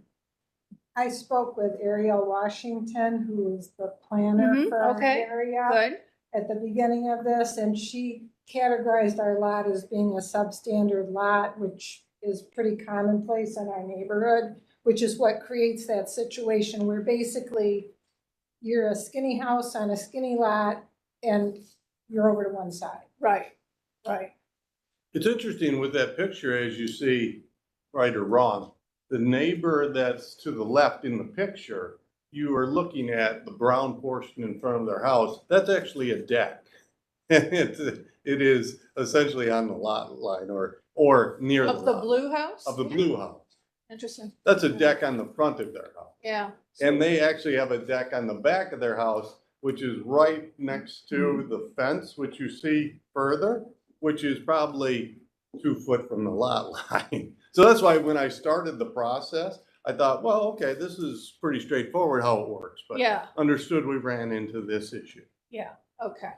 I spoke with Ariel Washington, who is the planner Mhm, for our okay, area. good. At the beginning of this, and she categorized our lot as being a substandard lot, which is pretty commonplace in our neighborhood, which is what creates that situation where basically you're a skinny house on a skinny lot and you're over to one side. Right, right. It's interesting with that picture, as you see, right or wrong, the neighbor that's to the left in the picture, you are looking at the brown portion in front of their house. That's actually a deck. It is essentially on the lot line or near the Of the lot. blue house? Of the blue house. Interesting. That's a deck on the front of their house. Yeah. And they actually have a deck on the back of their house, which is right next to the fence, which you see further, which is probably 2 foot from the lot line. So that's why when I started the process, I thought, well, okay, this is pretty straightforward how it works, but Yeah, understood we ran into this issue. yeah, okay.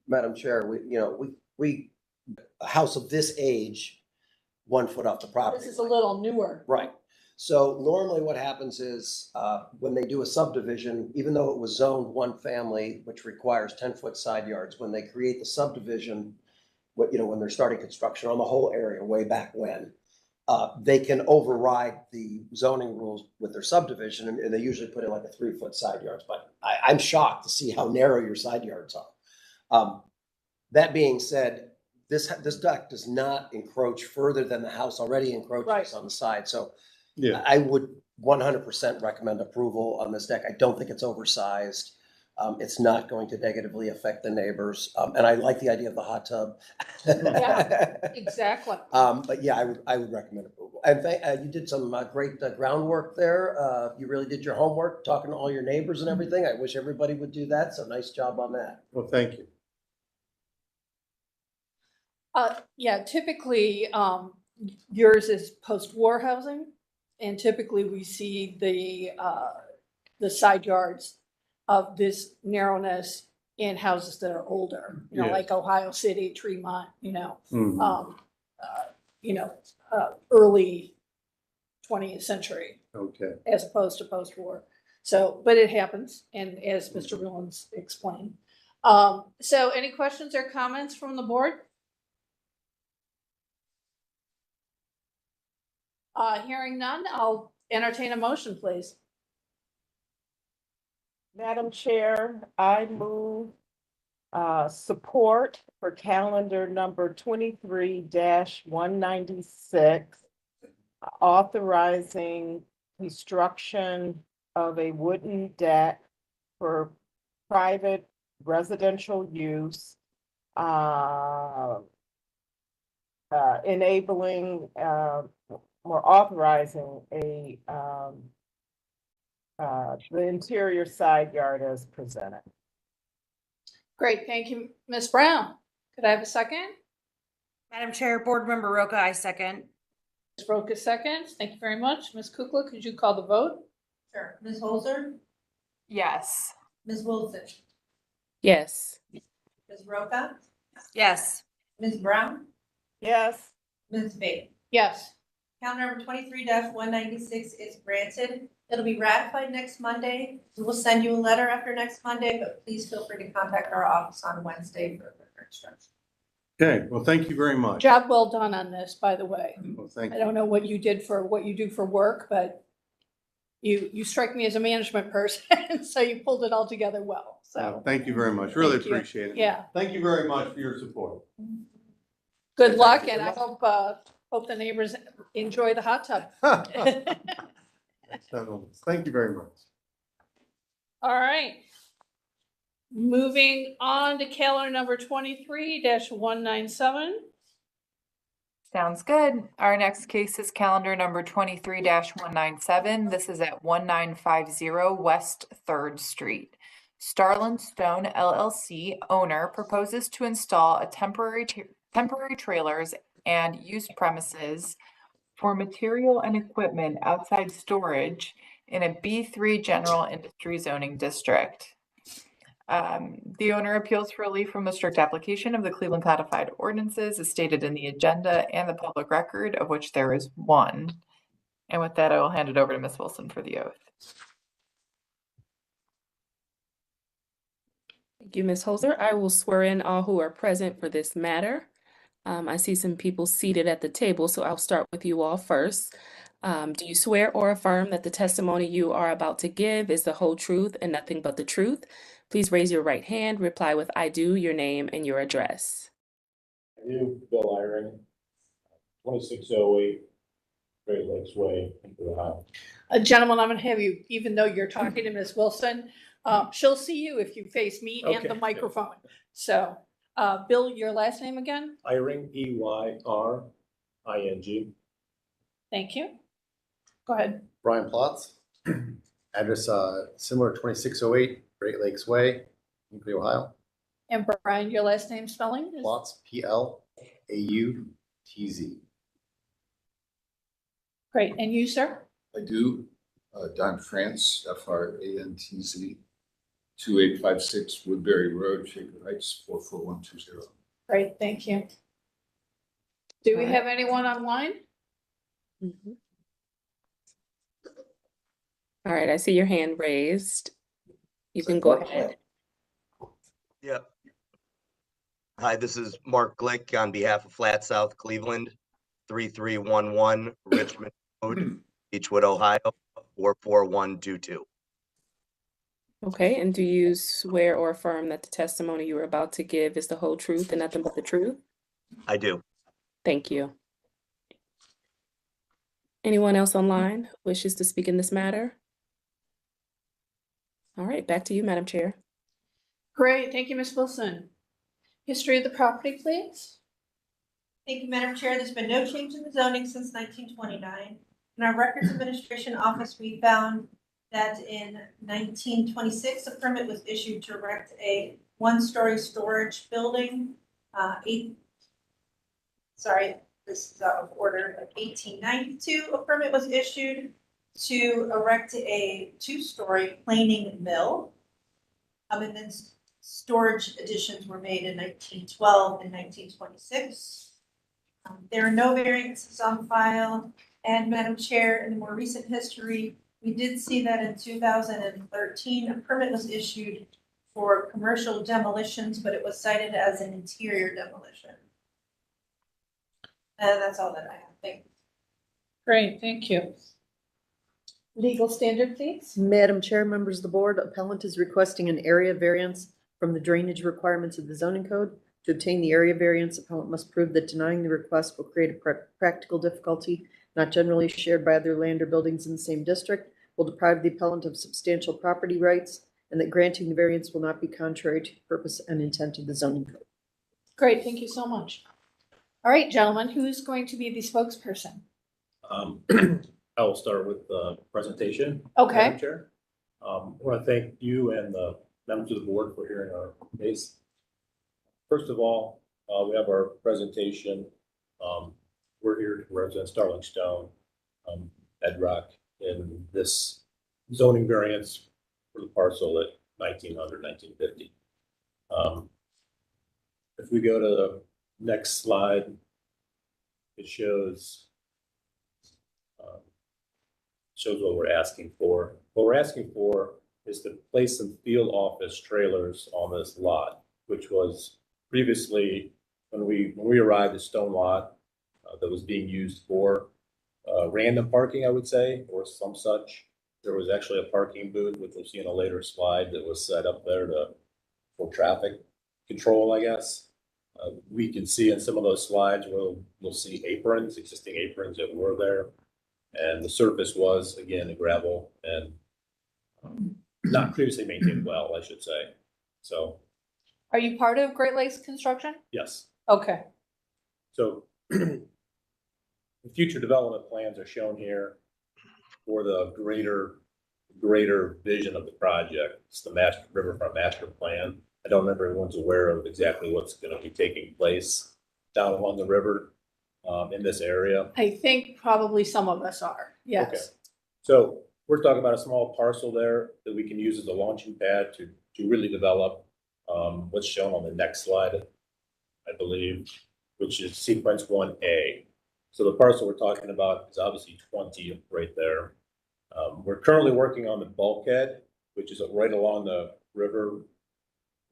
Madam Chair, a house of this age, 1 foot off the property. This is a little newer. Right. So normally what happens is, when they do a subdivision, even though it was zoned one family, which requires 10-foot side yards, when they create the subdivision, when they're starting construction on the whole area way back when, they can override the zoning rules with their subdivision, and they usually put in like a 3-foot side yards. But I'm shocked to see how narrow your side yards are. That being said, this deck does not encroach further than the house already encroaches Right. on the side. So Yeah. I would 100% recommend approval on this deck. I don't think it's oversized. It's not going to negatively affect the neighbors. And I like the idea of the hot tub. Yeah. Exactly. But yeah, I would recommend approval. And you did some great groundwork there. You really did your homework, talking to all your neighbors and everything. I wish everybody would do that. So nice job on that. Well, thank you. Yeah, typically, yours is post-war housing, and typically we see the side yards of this narrowness in houses that are older, Yes. like Ohio City, Tremont, Mhm. Early 20th century Okay. as opposed to post-war. So, but it happens, and as Mr. Willens explained. So any questions or comments from the board? Hearing none, I'll entertain a motion, please. Madam Chair, I move support for calendar number 23-196, authorizing construction of a wooden deck for private residential use, enabling or authorizing the interior side yard as presented. Great, thank you, Ms. Brown. Could I have a second? Madam Chair, Board Member Roca, I second. Ms. Roca seconds. Thank you very much. Ms. Kukla, could you call the vote? Sure. Ms. Holzer, Yes. Ms. Wilson, Yes. Ms. Roca, Yes. Ms. Brown, Yes. Ms. Bailey. Yes. Calendar number 23-196 is granted. It'll be ratified next Monday. We will send you a letter after next Monday, but please feel free to contact our office on Wednesday for further instructions. Okay, well, thank you very much. Job well done on this, by the way. Well, thank I you. don't know what you do for work, but you strike me as a management person, so you pulled it all together well. So Thank you very much. Really Thank you. appreciate it. Yeah. Thank you very much for your support. Good luck, and I hope the neighbors enjoy the hot tub. Thank you very much. All right. Moving on to calendar number 23-197. Sounds good. Our next case is calendar number 23-197. This is at 1950 West 3rd Street. Starland Stone LLC owner proposes to install a temporary trailers and use premises for material and equipment outside storage in a B3 general industry zoning district. The owner appeals for relief from the strict application of the Cleveland Codified Ordinances as stated in the agenda and the public record, of which there is one. And with that, I will hand it over to Ms. Wilson for the oath. Thank you, Ms. Holzer. I will swear in all who are present for this matter. I see some people seated at the table, so I'll start with you all first. Do you swear or affirm that the testimony you are about to give is the whole truth and nothing but the truth? Please raise your right hand, reply with I do, your name and your address. I do, Bill Iring, 2608 Great Lakes Way, Ohio. Gentlemen, I'm going to have you, even though you're talking to Ms. Wilson, she'll see you if you face me and the microphone. So, Bill, your last name again? Iring, EYRING. Thank you. Go ahead. Brian Plotz, address similar 2608 Great Lakes Way, Hinkley, Ohio. And Brian, your last name spelling? Plotz, PLAUTZ. Great. And you, sir? I do. Don France, FRANTZ, 2856 Woodbury Road, Shaker Heights, 44120. Great. Thank you. Do we have anyone online? All right, I see your hand raised. You can go ahead. Yeah. Hi, this is Mark Glick on behalf of Flat South Cleveland, 3311 Richmond Road, Beechwood, Ohio, 44122. Okay, and do you swear or affirm that the testimony you are about to give is the whole truth and nothing but the truth? I do. Thank you. Anyone else online who wishes to speak in this matter? All right, back to you, Madam Chair. Great. Thank you, Ms. Wilson. History of the property, please. Thank you, Madam Chair. There's been no change in the zoning since 1929. In our Records Administration Office, we found that in 1926, a permit was issued to erect a one-story storage building. This is out of order. 1892, a permit was issued to erect a two-story planing mill. And then storage additions were made in 1912 and 1926. There are no variances on file. And Madam Chair, in the more recent history, We did see that in 2013, a permit was issued for commercial demolitions, but it was cited as an interior demolition. And that's all that I have. Thank you. Great, thank you. Legal standard, please. Madam Chair, members of the board, appellant is requesting an area variance from the drainage requirements of the zoning code. To obtain the area variance, appellant must prove that denying the request will create a practical difficulty not generally shared by other land or buildings in the same district, will deprive the appellant of substantial property rights, and that granting the variance will not be contrary to the purpose and intent of the zoning code. Great, thank you so much. All right, gentlemen, who's going to be the spokesperson? I will start with the presentation. Okay. Madam Chair. I want to thank you and the members of the board for hearing our case. First of all, we have our presentation. We're here to represent Starling Stone, Bedrock, in this zoning variance for the parcel at 1950. If we go to the next slide, it shows what we're asking for. What we're asking for is to place some field office trailers on this lot, which was previously, when we arrived at Stone Lot, that was being used for random parking, I would say, or some such. There was actually a parking booth, which we'll see in a later slide, that was set up there for traffic control, I guess. We can see in some of those slides, we'll see aprons, existing aprons that were there. And the surface was, again, a gravel and not previously maintained well, I should say. So, Are you part of Great Lakes Construction? yes. Okay. So the future development plans are shown here for the greater vision of the project. It's the Riverfront Master Plan. I don't know if everyone's aware of exactly what's going to be taking place down along the river in this area. I think probably some of us are, yes. Okay. So we're talking about a small parcel there that we can use as a launching pad to really develop what's shown on the next slide, I believe, which is sequence 1A. So the parcel we're talking about is obviously 20 right there. We're currently working on the bulkhead, which is right along the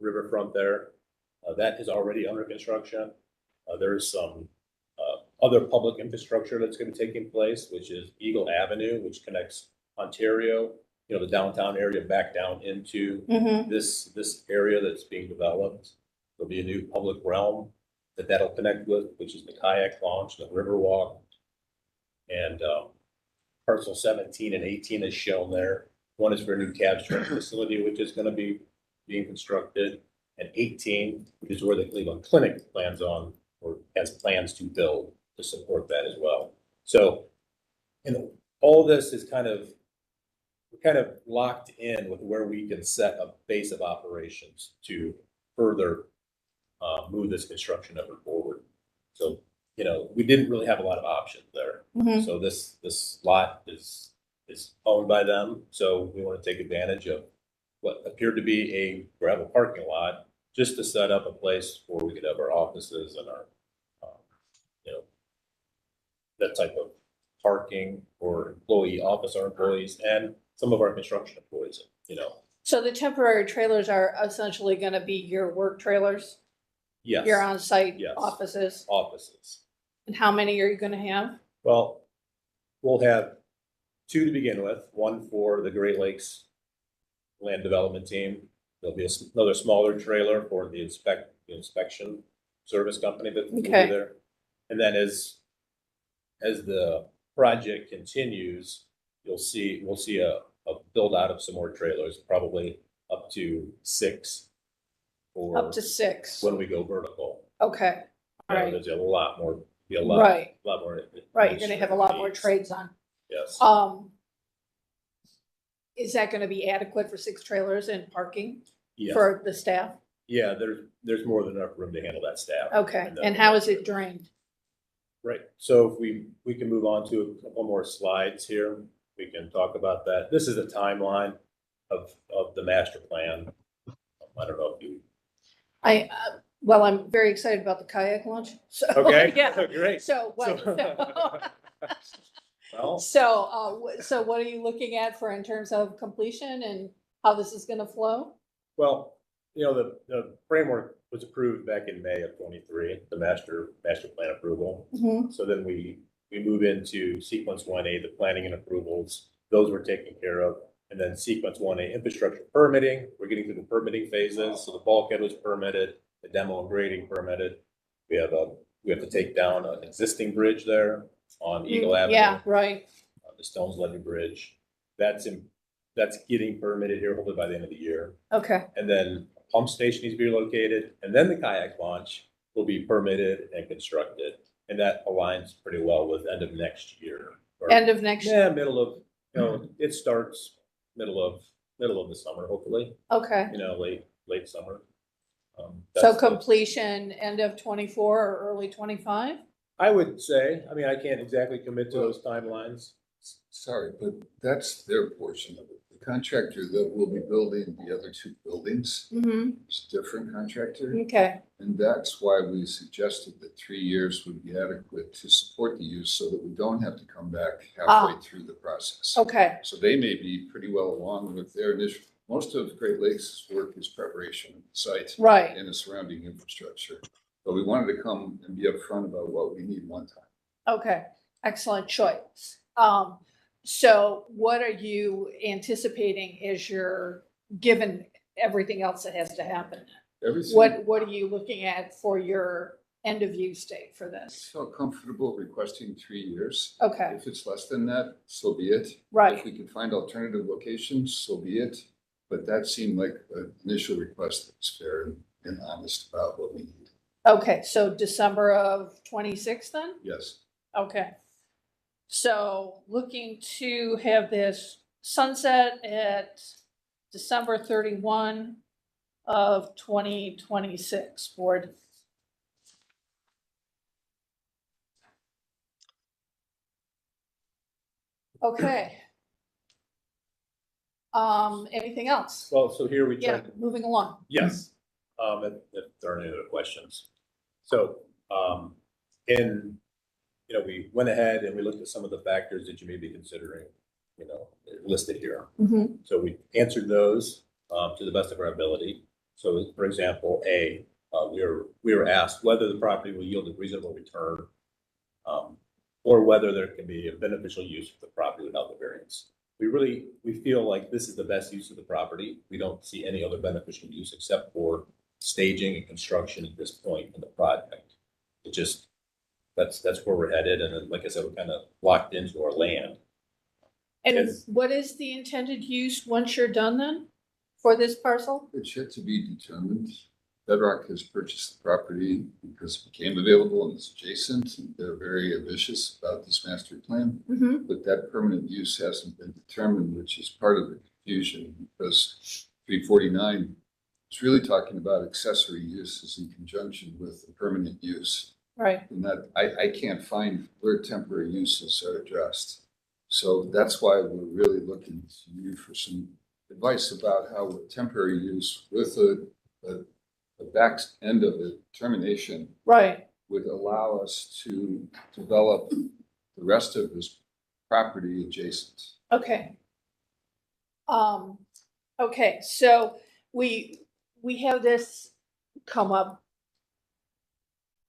riverfront there. That is already under construction. There's some other public infrastructure that's going to be taking place, which is Eagle Avenue, which connects Ontario, the downtown area back down into this area that's being developed. There'll be a new public realm that'll connect with, which is the kayak launch, the river walk. And parcel 17 and 18 is shown there. One is for a new cab storage facility, which is going to be being constructed. And 18, which is where the Cleveland Clinic plans on, or has plans to build to support that as well. So, all this is kind of locked in with where we can set a base of operations to further move this construction effort forward. So, we didn't really have a lot of options there. So this lot is owned by them. So we want to take advantage of what appeared to be a gravel parking lot just to set up a place where we could have our offices and our, that type of parking for our employees and some of our construction employees, So the temporary trailers are essentially going to be your work trailers? Yes. Your on-site Yes. offices? Offices. And how many are you going to have? Well, we'll have 2 to begin with, one for the Great Lakes Land Development Team. There'll be another smaller trailer for the inspection service company that will be Okay. there. And then as the project continues, we'll see a build out of some more trailers, probably up to 6. Up to 6. When we go vertical. Okay, all right. There's a lot more, Right. lot more. Right, you're going to have a lot more trades on. Yes. Is that going to be adequate for 6 trailers and parking Yes. for the staff? Yeah, there's more than enough room to handle that staff. Okay, then and how is it drained? Right, so if we can move on to a couple more slides here, we can talk about that. This is a timeline of the master plan. I don't know if you. Well, I'm very excited about the kayak launch. So, Okay, yeah. great. So, Well, So what are you looking at for in terms of completion and how this is gonna flow? well, you know, the framework was approved back in May of 23, the master plan approval. Mhm. So then we move into sequence 1A, the planning and approvals. Those were taken care of. And then sequence 1A, infrastructure permitting. We're getting through the permitting phases. So the bulkhead was permitted, the demo and grading permitted. We have to take down an existing bridge there on Eagle Avenue. Yeah, right. The Stones Levee Bridge. That's getting permitted here, hopefully by the end of the year. Okay. And then a pump station needs to be relocated, and then the kayak launch will be permitted and constructed. And that aligns pretty well with end of next year. End of next year? Yeah, middle of, it starts middle of the summer, hopefully. Okay. Late summer. So That's the- completion end of 24 or early 25? I would say, I mean, I can't exactly commit to those timelines. Sorry, but that's their portion of it. The contractor that will be building the other two buildings is a different contractor. Okay. And that's why we suggested that 3 years would be adequate to support the use so that we don't have to come back halfway through the process. Okay. So they may be pretty well along with their initial, most of Great Lakes' work is preparation of the site. Right. And the surrounding infrastructure. But we wanted to come and be upfront about what we need one time. Okay, excellent choice. So what are you anticipating as you're given everything else that has to happen? Everything. What are you looking at for your end of use date for this? Felt comfortable requesting 3 years. Okay. If it's less than that, so be it. Right. If we can find alternative locations, so be it. But that seemed like an initial request that was fair and honest about what we need. Okay, so December of 26 then? Yes. Okay. So looking to have this sunset at December 31 of 2026, board. Okay. Anything else? Well, so here we Yeah, turn. moving along. Yes, if there are any other questions. So, we went ahead and we looked at some of the factors that you may be considering, listed here. Mhm. So we answered those, to the best of our ability. So for example, we were asked whether the property will yield a reasonable return, or whether there can be a beneficial use for the property without the variance. We feel like this is the best use of the property. We don't see any other beneficial use except for staging and construction at this point in the project. It just, that's where we're headed. And then, like I said, we're kind of locked into our land. And Yes. what is the intended use once you're done then for this parcel? It's yet to be determined. Bedrock has purchased the property because it became available and it's adjacent. And they're very ambitious about this master plan. Mhm. But that permanent use hasn't been determined, which is part of the confusion because 349 is really talking about accessory uses in conjunction with the permanent use. Right. And that I can't find where temporary uses are addressed. So that's why we're really looking to you for some advice about how a temporary use with the back end of the termination Right. would allow us to develop the rest of this property adjacent. Okay. Okay, so we have this come up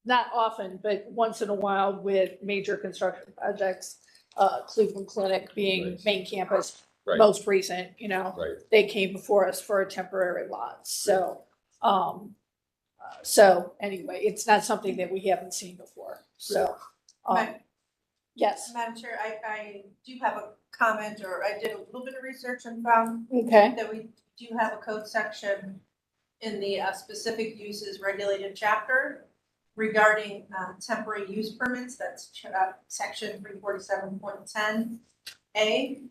not often, but once in a while with major construction projects, Cleveland Clinic being main campus, Right. most recent, Right. they came before us for a temporary lot. So anyway, it's not something that we haven't seen before. So, yes. Madam Chair, I do have a comment, or I did a little bit of research and found Okay. that we do have a code section in the specific uses regulated chapter regarding temporary use permits. That's section 347.10A.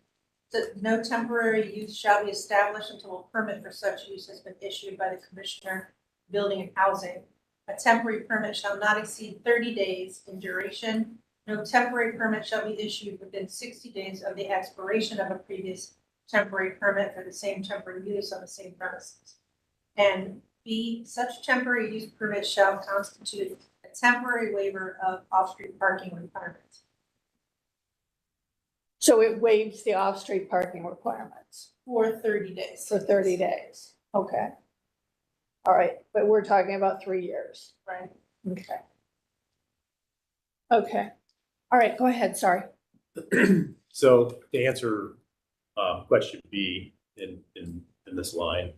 That no temporary use shall be established until a permit for such use has been issued by the Commissioner of Building and Housing. A temporary permit shall not exceed 30 days in duration. No temporary permit shall be issued within 60 days of the expiration of a previous temporary permit for the same temporary use on the same premises. And B, such temporary use permit shall constitute a temporary waiver of off-street parking requirements. So it waives the off-street parking requirements For 30 days. for 30 days. Okay. All right, but we're talking about 3 years. Right. Okay. Okay. All right, go ahead, sorry. So to answer question B in this line,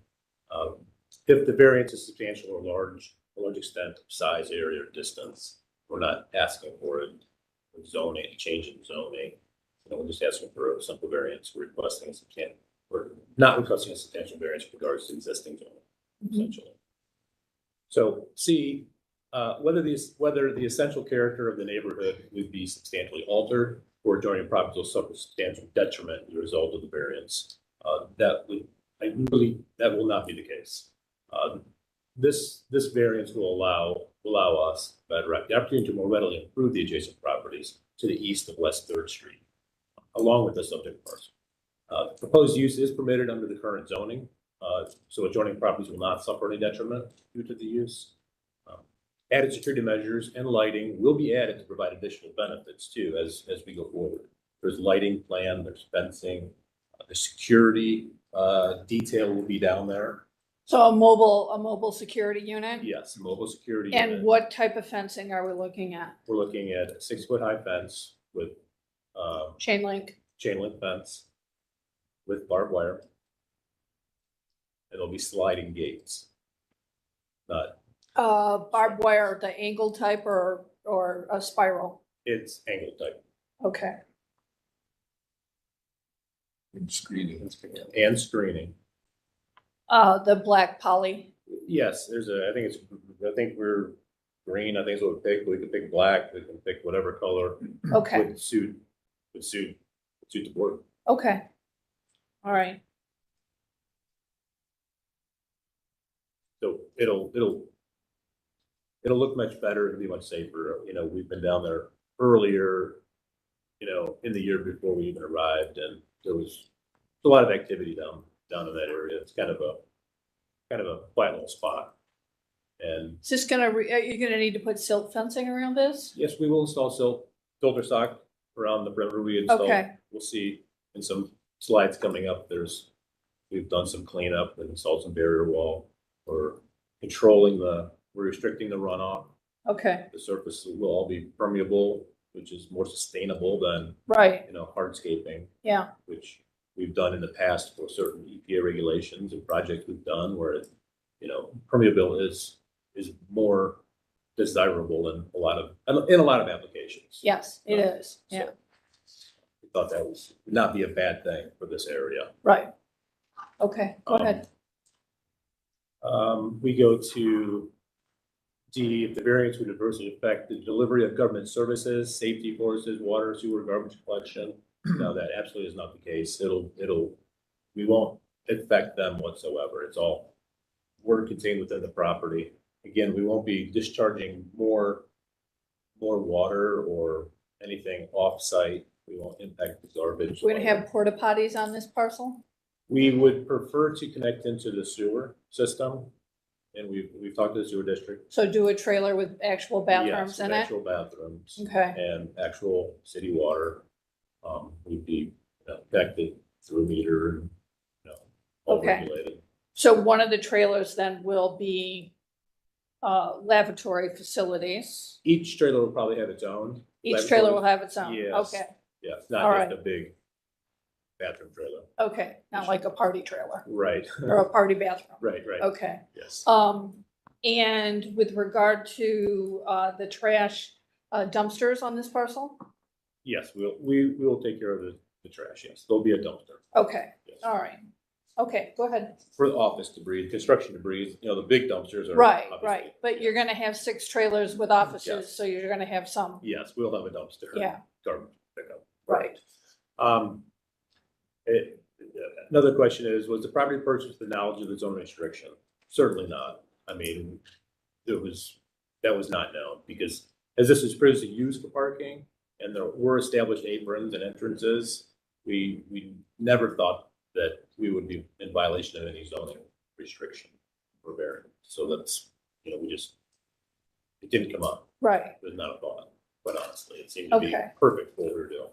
if the variance is substantial or a large extent of size, area, or distance, we're not asking for it. Zoning, change in zoning. We're just asking for a simple variance. We're requesting a substantial, we're not requesting a substantial variance with regards to existing zoning, essentially. So C, whether the essential character of the neighborhood would be substantially altered or adjoining properties will suffer substantial detriment as a result of the variance. That will not be the case. This variance will allow us, Bedrock, the opportunity to more readily improve the adjacent properties to the east of West 3rd Street, along with the subject parcel. Proposed use is permitted under the current zoning, so adjoining properties will not suffer any detriment due to the use. Added security measures and lighting will be added to provide additional benefits too as we go forward. There's lighting plan, there's fencing, the security detail will be down there. So a mobile security unit? Yes, mobile security And unit. what type of fencing are we looking at? We're looking at a 6-foot high fence with Chain link? chain link fence with barbed wire. It'll be sliding gates. Not, Barbed wire, the angle type or a spiral? it's angle type. Okay. And screening. And screening. The black poly? Yes, I think we're green. I think it's what we pick. We can pick black. We can pick whatever color. Okay. Would suit the board. Okay. All right. So it'll look much better. It'll be much safer. We've been down there earlier, in the year before we even arrived, and there was a lot of activity down in that area. It's kind of a quiet little spot. And Is this are you gonna need to put silt fencing around this? yes, we will install silt filter stock around the perimeter. We installed. Okay. We'll see in some slides coming up. We've done some cleanup and installed some barrier wall. We're restricting the runoff. Okay. The surface will all be permeable, which is more sustainable than Right. hardscaping, Yeah. which we've done in the past for certain EPA regulations and projects we've done where permeable is more desirable in a lot of applications. Yes, it is. Yeah. We thought that would not be a bad thing for this area. Right. Okay, go ahead. We go to D, if the variance would adversely affect the delivery of government services, safety forces, water, sewer, garbage collection. No, that absolutely is not the case. We won't affect them whatsoever. It's all water contained within the property. Again, we won't be discharging more water or anything off-site. We won't impact the garbage. We're gonna have porta potties on this parcel? We would prefer to connect into the sewer system, and we've talked to the sewer district. So do a trailer with actual bathrooms Yes, in with it? actual bathrooms. Okay. And actual city water. We'd be connected through a meter and, all Okay. regulated. So one of the trailers then will be lavatory facilities. Each trailer will probably have its own. Each trailer will have its own? Yes. Okay, Yeah, All not just right. a big bathroom trailer. okay, not like a party trailer Right. or a party bathroom. Right, right. Okay. Yes. And with regard to the trash dumpsters on this parcel? Yes, we will take care of the trash, yes. There'll be a dumpster Okay, all right. Okay, go ahead. for the office debris, construction debris, the big dumpsters are. Right, obviously- right. But you're gonna have 6 trailers with offices, Yes. so you're gonna have some. Yes, we'll have a dumpster. Yeah. Garbage pickup. Right. Another question is, was the property purchased with the knowledge of the zone restriction? Certainly not. I mean, that was not known because as this was previously used for parking and there were established aprons and entrances, we never thought that we would be in violation of any zoning restriction or variance. So that's, it didn't come up. Right. It was not a thought, quite honestly. It seemed to be Okay. perfect for what we were doing.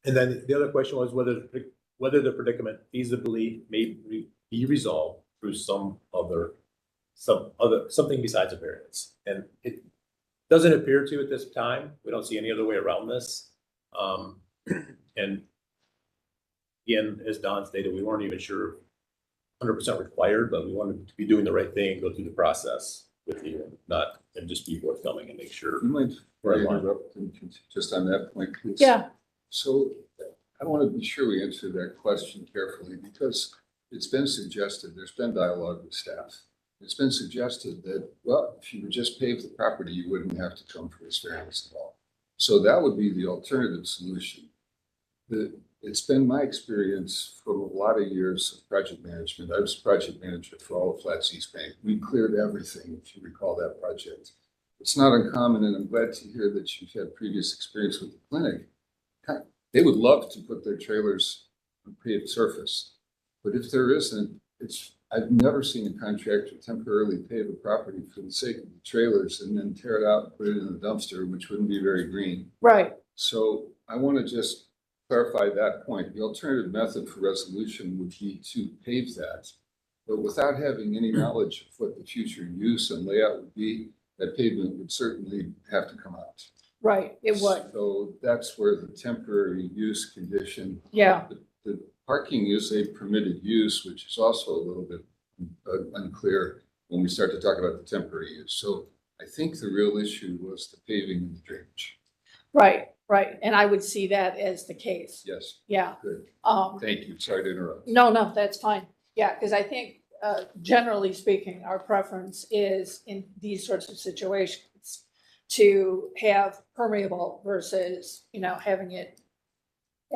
And then the other question was whether the predicament feasibly may be resolved through something besides a variance. And it doesn't appear to at this time. We don't see any other way around this. And again, as Don stated, we weren't even sure 100% required, but we wanted to be doing the right thing and go through the process with you, and just be forthcoming and make sure. You might we're in line. interrupt just on that point, please? Yeah. So I want to be sure we answer that question carefully, because it's been suggested, there's been dialogue with staff. It's been suggested that, well, if you would just pave the property, you wouldn't have to come for this variance at all. So that would be the alternative solution. It's been my experience from a lot of years of project management. I was project manager for all of Flats East Bank. We cleared everything, if you recall that project. It's not uncommon, and I'm glad to hear that you've had previous experience with the clinic. They would love to put their trailers on paved surface. But if there isn't, I've never seen a contractor temporarily pave a property for the sake of the trailers and then tear it out and put it in a dumpster, which wouldn't be very green. Right. So I want to just clarify that point. The alternative method for resolution would be to pave that. But without having any knowledge of what the future use and layout would be, that pavement would certainly have to come out. Right, it would. So that's where the temporary use condition. Yeah. The parking is a permitted use, which is also a little bit unclear when we start to talk about the temporary use. So I think the real issue was the paving and the drainage. Right, right. And I would see that as the case. Yes. Yeah. Good. Um, Thank you. Sorry to interrupt. No, that's fine. Yeah, because I think, generally speaking, our preference is in these sorts of situations to have permeable versus, having it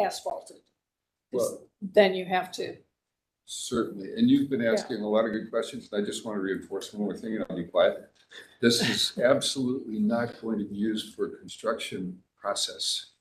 asphalted. 'Cause Well, then you have to. certainly. And you've been asking a lot of good questions. And I just want to reinforce one more thing, and I'll be quiet. This is absolutely not going to be used for construction process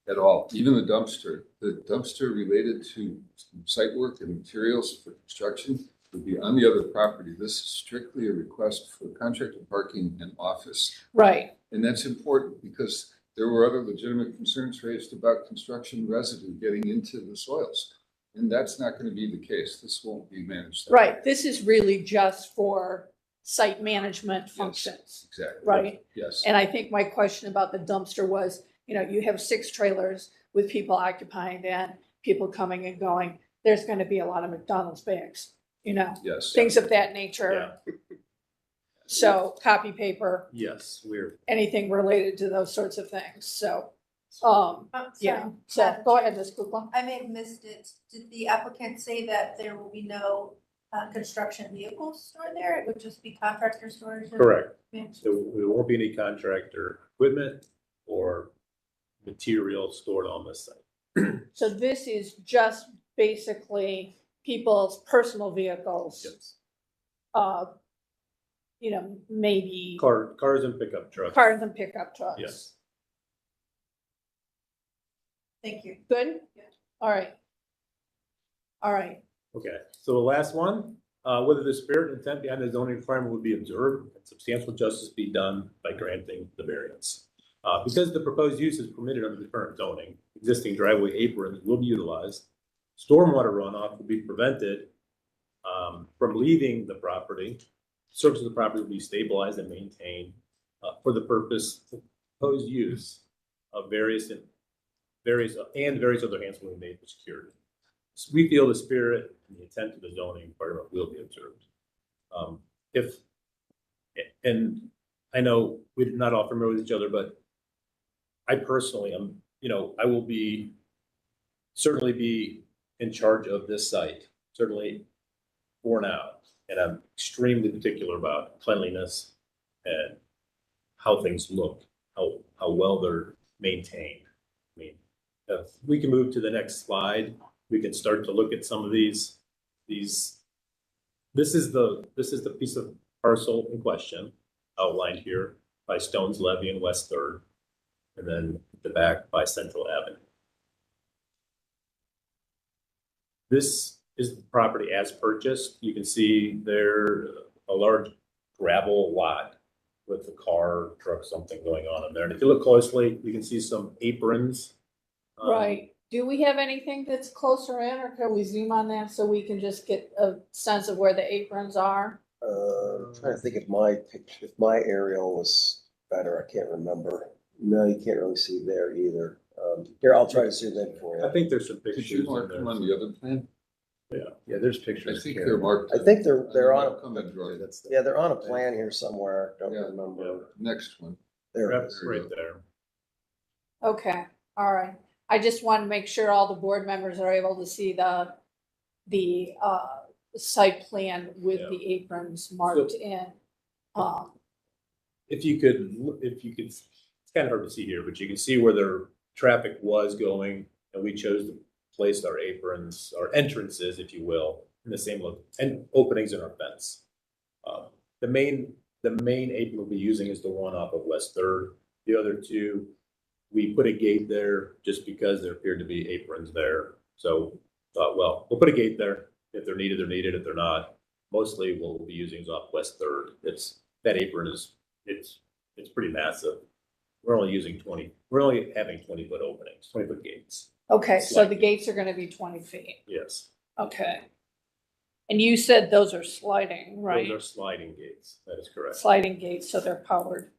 at all. Even the dumpster related to site work and materials for construction would be on the other property. This is strictly a request for contractor parking and office. Right. And that's important because there were other legitimate concerns raised about construction residue getting into the soils. And that's not going to be the case. This won't be managed. that Right. way. This is really just for site management functions. Exactly. Right. Yes. And I think my question about the dumpster was, you have 6 trailers with people occupying that, people coming and going. There's going to be a lot of McDonald's bags, Yes. things of that nature. So copy paper, Yes, anything related to those sorts of things. So, yeah. Sorry, So Madam go Chair. ahead, Ms. Kukla. I may have missed it. Did the applicant say that there will be no construction vehicles stored there? It would just be contractor storage? correct. Yeah. There won't be any contractor equipment or material stored on this site. So this is just basically people's personal vehicles. Yes. Maybe Cars and pickup trucks. cars and pickup trucks. Yes. Thank you. Good? All right. All right. Okay, so the last one, whether the spirit and intent behind the zoning requirement would be observed and substantial justice be done by granting the variance. Because the proposed use is permitted under the current zoning, existing driveway aprons will be utilized. Stormwater runoff will be prevented from leaving the property. Surface of the property will be stabilized and maintained for the purpose of proposed use of various other enhancements will be made for security. So we feel the spirit and the intent of the zoning requirement will be observed. And I know we're not all familiar with each other, but I personally am, I will certainly be in charge of this site, certainly for now. And I'm extremely particular about cleanliness and how things look, how well they're maintained. I mean, if we can move to the next slide, we can start to look at some of these. This is the piece of parcel in question outlined here by Stones Levy and West Third, and then at the back by Central Avenue. This is the property as purchased. You can see there a large gravel lot with a car, truck, something going on in there. And if you look closely, you can see some aprons. Right. Do we have anything that's closer in, or can we zoom on that so we can just get a sense of where the aprons are? I'm trying to think if my aerial was better, I can't remember. No, you can't really see there either. Here, I'll try to zoom in for you. I think there's some Did pictures you in mark them there. on the other plan? Yeah, there's I pictures. think here. they're marked. I think they're on, Come and draw. That's yeah, they're on a plan here somewhere, don't Yeah. remember. Next one. There it Yep, is. right there. Okay, all right. I just want to make sure all the board members are able to see the site plan with Yeah. the aprons marked in. If you could, it's kind of hard to see here, but you can see where their traffic was going, and we chose to place our aprons, our entrances, if you will, in the same look, and openings in our fence. The main apron we'll be using is the one off of West Third. The other two, we put a gate there just because there appeared to be aprons there. So, well, we'll put a gate there. If they're needed, they're needed. If they're not, mostly what we'll be using is off West Third. That apron is, it's pretty massive. We're only having 20-foot openings, 20-foot gates. Okay, so the gates are gonna be 20 feet. Yes. Okay. And you said those are sliding, right? Those are sliding gates. That is correct. Sliding gates, so they're powered.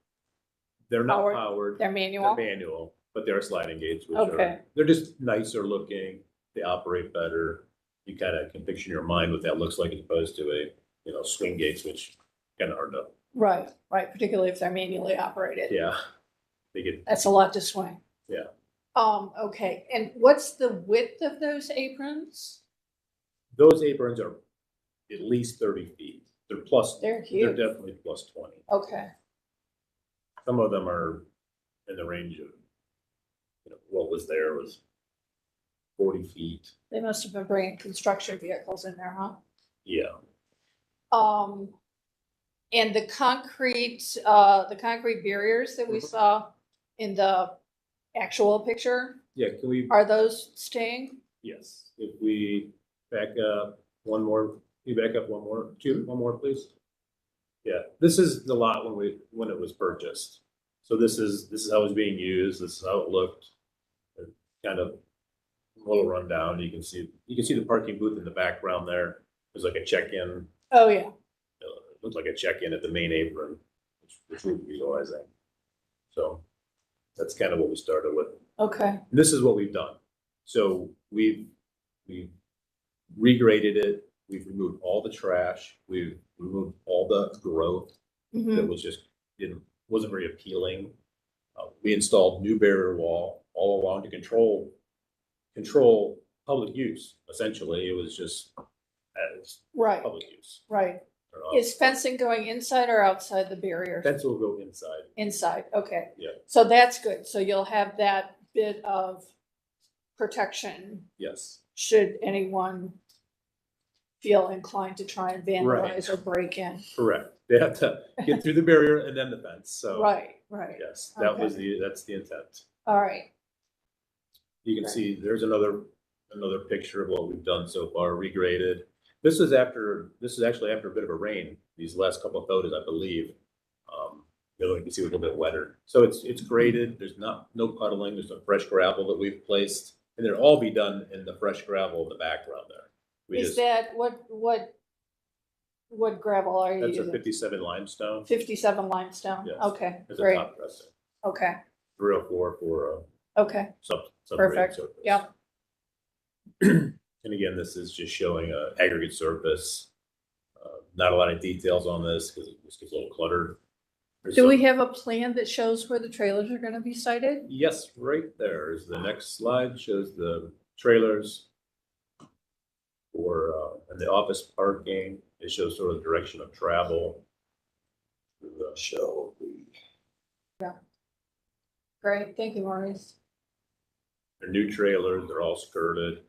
They're not Powered. powered. They're manual? They're manual, but they're sliding gates, which Okay. are, they're just nicer looking. They operate better. You kind of can picture in your mind what that looks like as opposed to a, swing gates, which kind of hard to, Right, particularly if they're manually operated. yeah. They get, That's a lot to swing. yeah. Okay, and what's the width of those aprons? Those aprons are at least 30 feet. They're huge. They're definitely plus 20. Okay, Some of them are in the range of, what was there was 40 feet. they must have been bringing construction vehicles in there, huh? Yeah. And the concrete barriers that we saw in the actual picture, Yeah, can we, are those staying? yes, if we back up one more, you back up one more, please? Yeah, this is the lot when it was purchased. So this is how it's being used. This is how it looked. Kind of a little rundown. You can see the parking booth in the background there. There's like a check-in. Oh, yeah. It looked like a check-in at the main apron, which we're utilizing. So that's kind of what we started with. Okay, And this is what we've done. So we've regraded it. We've removed all the trash. We've removed all the growth that was just, wasn't very appealing. We installed new barrier wall all along to control public use. Essentially, it was just as right, public use. right. Is fencing going inside or outside the barrier? Fence will go inside. Inside, okay. Yeah. So that's good. So you'll have that bit of protection Yes. should anyone feel inclined to try and Right. vandalize or break in. Correct. They have to get through the barrier and then the fence. So Right. yes, that's the intent. All right, You can see there's another picture of what we've done so far, regraded. This is actually after a bit of a rain, these last couple of photos, I believe. You can see a little bit wetter. So it's graded, there's no puddling, there's some fresh gravel that we've placed, and they'll all be done in the fresh gravel in the background there. is that, what gravel are you That's a using? 57 limestone. 57 limestone? Yes. Okay, As a great, top dressing. okay, 304 for okay, subgrade perfect, surface. yep. And again, this is just showing a aggregate surface. Not a lot of details on this because it just gets a little cluttered. There's Do some- we have a plan that shows where the trailers are gonna be sited? Yes, right there is the next slide, shows the trailers for, and the office parking. It shows sort of the direction of travel. Great, thank you, Maurice. They're new trailers, they're all skirted,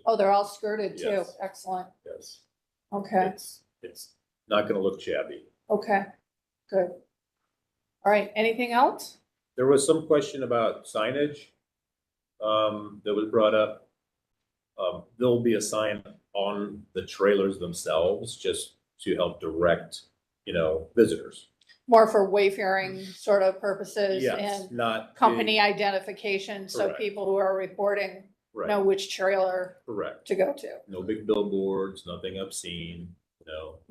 Oh, they're all skirted too, Yes. excellent, yes. okay, It's not gonna look shabby. okay, good. All right, anything else? There was some question about signage that was brought up. There'll be a sign on the trailers themselves just to help direct, visitors. more for wayfaring sort of purposes Yes, and not. company identification, so Correct. people who are reporting Right. know which trailer Correct. to go to. No big billboards, nothing obscene,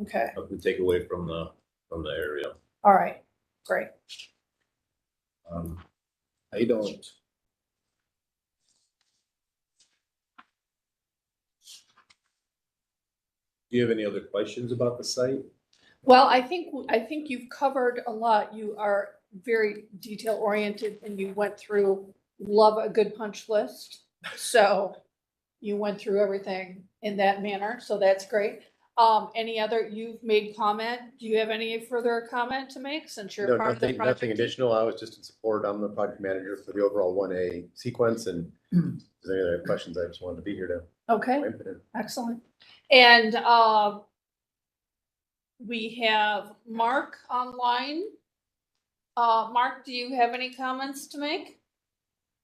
Okay, nothing to take away from the area. all right, great. I don't. Do you have any other questions about the site? Well, I think you've covered a lot. You are very detail oriented and you went through, love a good punch list. So you went through everything in that manner, so that's great. Any other, you've made comment, do you have any further comment to make since you're No, part of the nothing, project? nothing additional. I was just in support. I'm the project manager for the overall 1A sequence, and if there's any other questions, I just wanted to be here to. Okay, excellent. And we have Mark online. Mark, do you have any comments to make?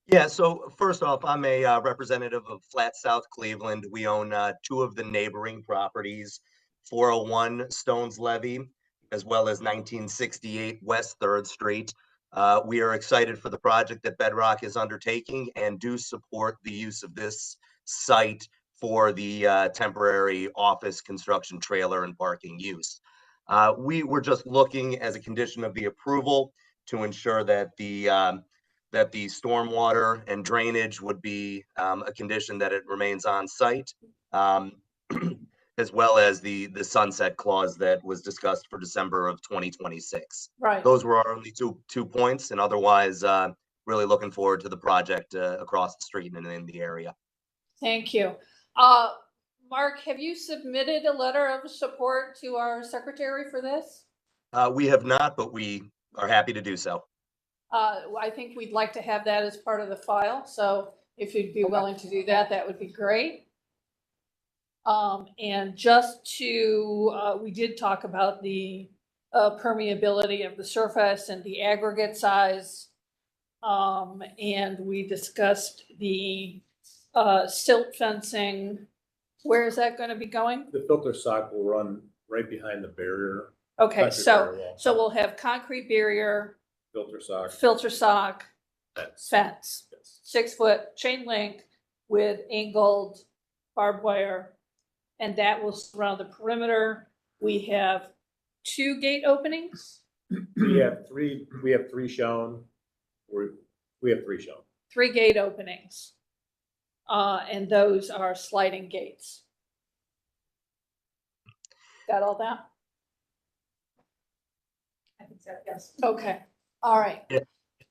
Yeah, so first off, I'm a representative of Flat South Cleveland. We own two of the neighboring properties, 401 Stones Levee, as well as 1968 West 3rd Street. We are excited for the project that Bedrock is undertaking and do support the use of this site for the temporary office construction trailer and parking use. We were just looking as a condition of the approval to ensure that the stormwater and drainage would be a condition that it remains on site, as well as the sunset clause that was discussed for December of 2026. Right. Those were our only two points, and otherwise, really looking forward to the project across the street and in the area. Thank you. Mark, have you submitted a letter of support to our secretary for this? We have not, but we are happy to do so. I think we'd like to have that as part of the file, so if you'd be willing to do that, that would be great. And just to, we did talk about the permeability of the surface and the aggregate size. And we discussed the silt fencing. Where is that going to be going? The filter sock will run right behind the barrier. Okay, concrete barrier wall. so we'll have concrete barrier, Filter sock. fence, Yes. 6-foot chain link with angled barbed wire, and that will surround the perimeter. We have 2 gate openings, We have three shown. We have 3 shown. 3 gate openings. And those are sliding gates. Got all that? I think so, yes. Okay, all right.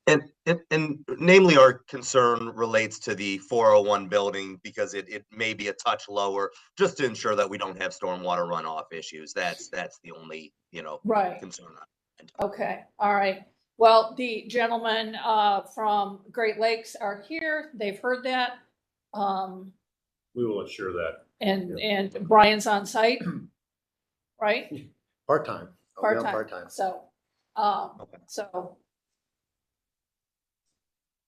And namely, our concern relates to the 401 building because it may be a touch lower, just to ensure that we don't have stormwater runoff issues. That's the only, Right. concern. Okay, all right. Well, the gentlemen from Great Lakes are here. They've heard that. We will ensure that. And Brian's on site, right? Part-time. I'll be on Part-time. Part-time. So,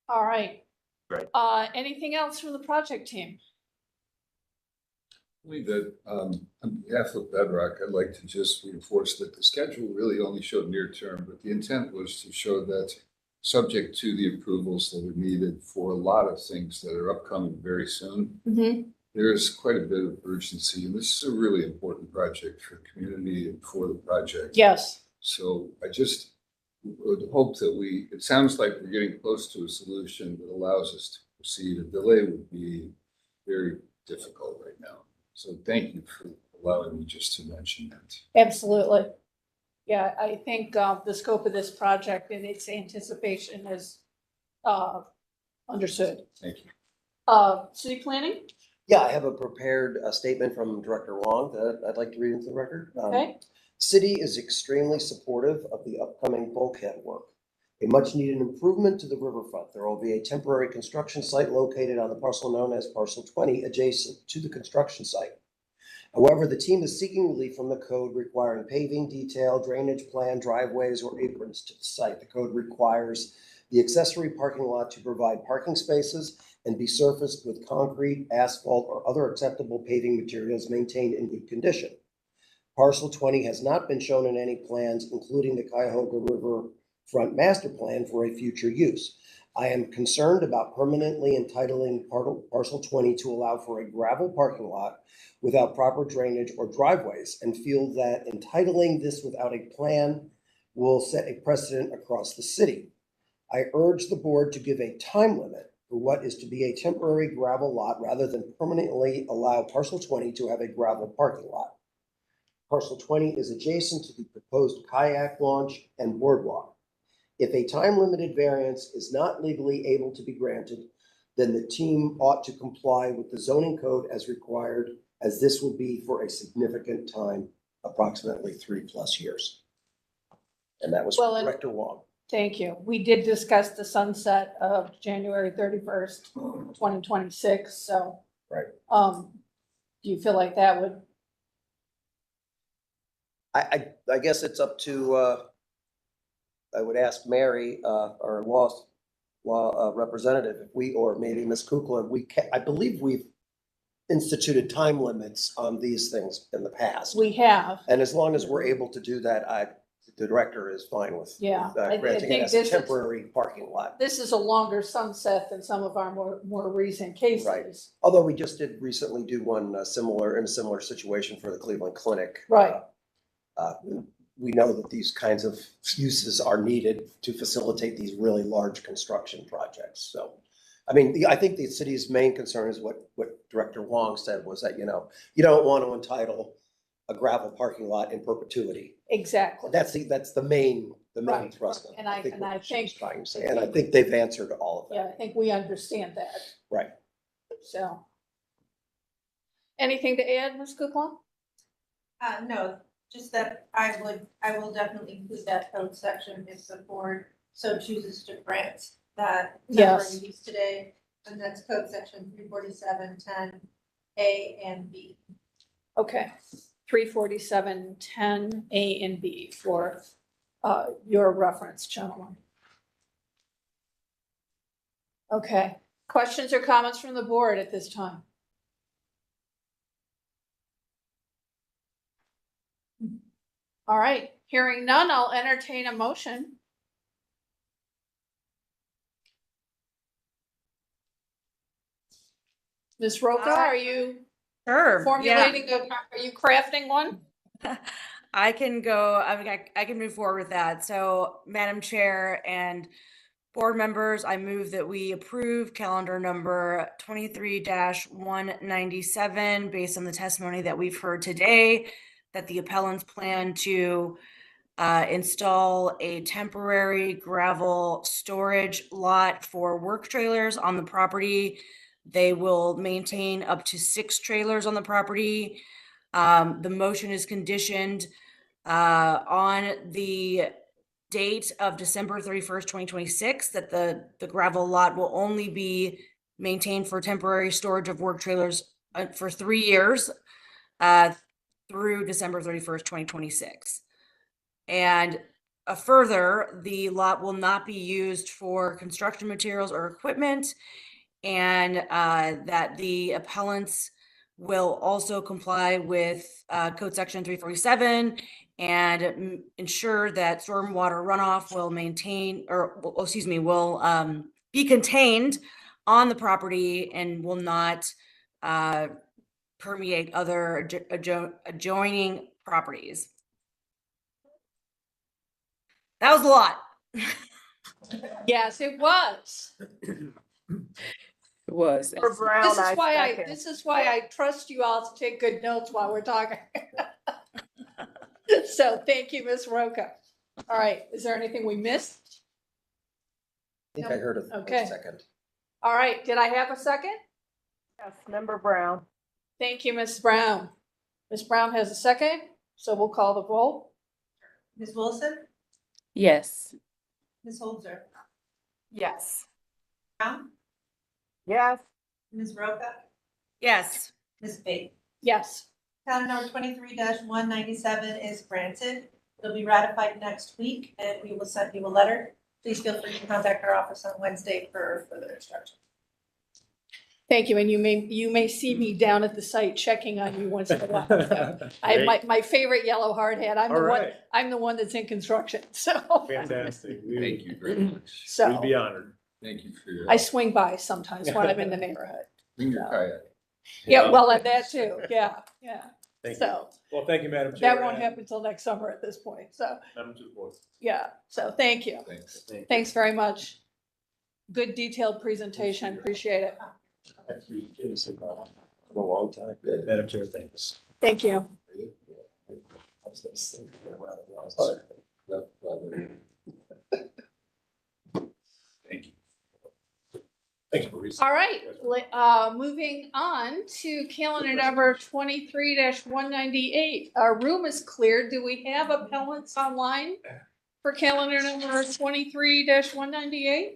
all right. Great. Anything else from the project team? Only that, on behalf of Bedrock, I'd like to just reinforce that the schedule really only showed near term, but the intent was to show that subject to the approvals that are needed for a lot of things that are upcoming very soon, there is quite a bit of urgency, and this is a really important project for the community and for the project. Yes. So I just would hope that it sounds like we're getting close to a solution that allows us to proceed. A delay would be very difficult right now. So thank you for allowing me just to mention that. Absolutely. Yeah, I think the scope of this project and its anticipation is understood. Thank you. City planning? Yeah, I have a prepared statement from Director Wong that I'd like to read into the record. Okay. City is extremely supportive of the upcoming bulkhead work. A much needed improvement to the riverfront. There will be a temporary construction site located on the parcel known as Parcel 20 adjacent to the construction site. However, the team is seeking relief from the code requiring paving, detail, drainage plan, driveways, or aprons to the site. The code requires the accessory parking lot to provide parking spaces and be surfaced with concrete, asphalt, or other acceptable paving materials maintained in good condition. Parcel 20 has not been shown in any plans, including the Cuyahoga River Front Master Plan for a future use. I am concerned about permanently entitling parcel 20 to allow for a gravel parking lot without proper drainage or driveways, and feel that entitling this without a plan will set a precedent across the city. I urge the board to give a time limit for what is to be a temporary gravel lot rather than permanently allow parcel 20 to have a gravel parking lot. Parcel 20 is adjacent to the proposed kayak launch and boardwalk. If a time-limited variance is not legally able to be granted, then the team ought to comply with the zoning code as required, as this will be for a significant time, approximately 3+ years. And that was Well, from and- Director Wong. Thank you. We did discuss the sunset of January 31st, 2026, so. Right. Do you feel like that would, I guess it's up to, I would ask Mary, our law representative, if we, or maybe Ms. Kukla, I believe we've instituted time limits on these things in the past. we have? And as long as we're able to do that, the director is fine with Yeah, I granting think it as a this is- temporary parking lot. This is a longer sunset than some of our more recent cases. Right. Although we just did recently do one in a similar situation for the Cleveland Clinic. Right. We know that these kinds of uses are needed to facilitate these really large construction projects. So, I mean, I think the city's main concern is what Director Wong said, was that, you don't want to entitle a gravel parking lot in perpetuity. Exactly. That's the main Right. thrust of it. And I what she was think, trying to say, and I think they've answered all of that. yeah, I think we understand that, Right. so. Anything to add, Ms. Kukla? No, just that I will definitely include that code section if the board so chooses to grant that Yes. temporary use today. And that's code section 34710 A and B. Okay, 34710 A and B for your reference, gentlemen. Okay, questions or comments from the board at this time? All right, hearing none, I'll entertain a motion. Ms. Roca, are you Sure. formulating are you crafting one? I can go, I can move forward with that. So, Madam Chair and board members, I move that we approve calendar number 23-197 based on the testimony that we've heard today, that the appellants plan to install a temporary gravel storage lot for work trailers on the property. They will maintain up to 6 trailers on the property. The motion is conditioned on the date of December 31st, 2026, that the gravel lot will only be maintained for temporary storage of work trailers for 3 years through December 31st, 2026. And further, the lot will not be used for construction materials or equipment, and that the appellants will also comply with code section 347 and ensure that stormwater runoff will be contained on the property and will not permeate other adjoining properties. That was a lot. Yes, it was. It was. For Brown, This is why I trust you all to take good notes while we're talking. So thank you, Ms. Roca. All right, is there anything we missed? I think I heard a Okay. second. All right, did I have a second? Yes, Member Brown. Thank you, Ms. Brown. Ms. Brown has a second, so we'll call the roll. Ms. Wilson, Yes. Ms. Holzer, Yes. Brown, Yes. Ms. Roca, Yes. Ms. Bates. Yes. Calendar number 23-197 is granted. It'll be ratified next week, and we will send you a letter. Please feel free to contact our office on Wednesday for further instructions. Thank you, and you may see me down at the site checking on you once in a while. So I have my favorite yellow hard hat. I'm the one that's in construction, so. Fantastic. Thank you very much. So We'd be honored. Thank you for your I help. swing by sometimes when I'm in the neighborhood. Bring your kayak. Yeah, well, and that too, yeah. Thank you. So Well, thank you, Madam Chair. that won't happen till next summer at this point, so, Madam to the board. yeah, so thank you. Thanks. Thanks very much. Good detailed presentation, appreciate it. A long time. Madam Chair, thanks. Thank you. Thank you. Thanks, Maurice. All right, moving on to calendar number 23-198. Our room is cleared. Do we have appellants online for calendar number 23-198?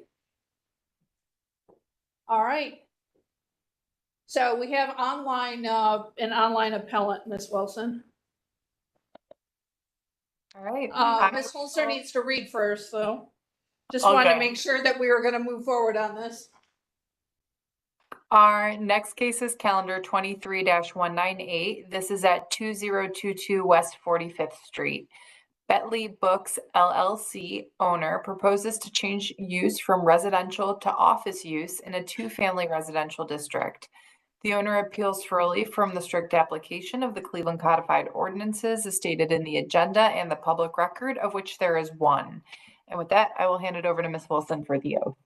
All right. So we have online, an online appellant, Ms. Wilson. All right. Ms. Holzer needs to read first, though. Just wanted to Okay. make sure that we were gonna move forward on this. Our next case is calendar 23-198. This is at 2022 West 45th Street. Bentley Books LLC owner proposes to change use from residential to office use in a two-family residential district. The owner appeals for relief from the strict application of the Cleveland Codified Ordinances as stated in the agenda and the public record, of which there is one. And with that, I will hand it over to Ms. Wilson for the oath.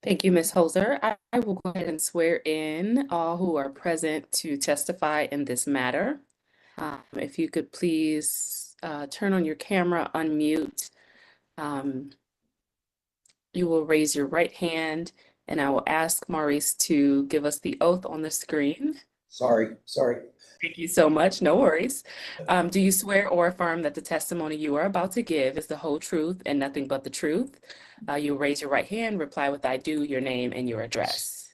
Thank you, Ms. Holzer. I will go ahead and swear in all who are present to testify in this matter. If you could please turn on your camera, unmute. You will raise your right hand, and I will ask Maurice to give us the oath on the screen. Sorry. Thank you so much. No worries. Do you swear or affirm that the testimony you are about to give is the whole truth and nothing but the truth? You raise your right hand, reply with I do, your name and your address.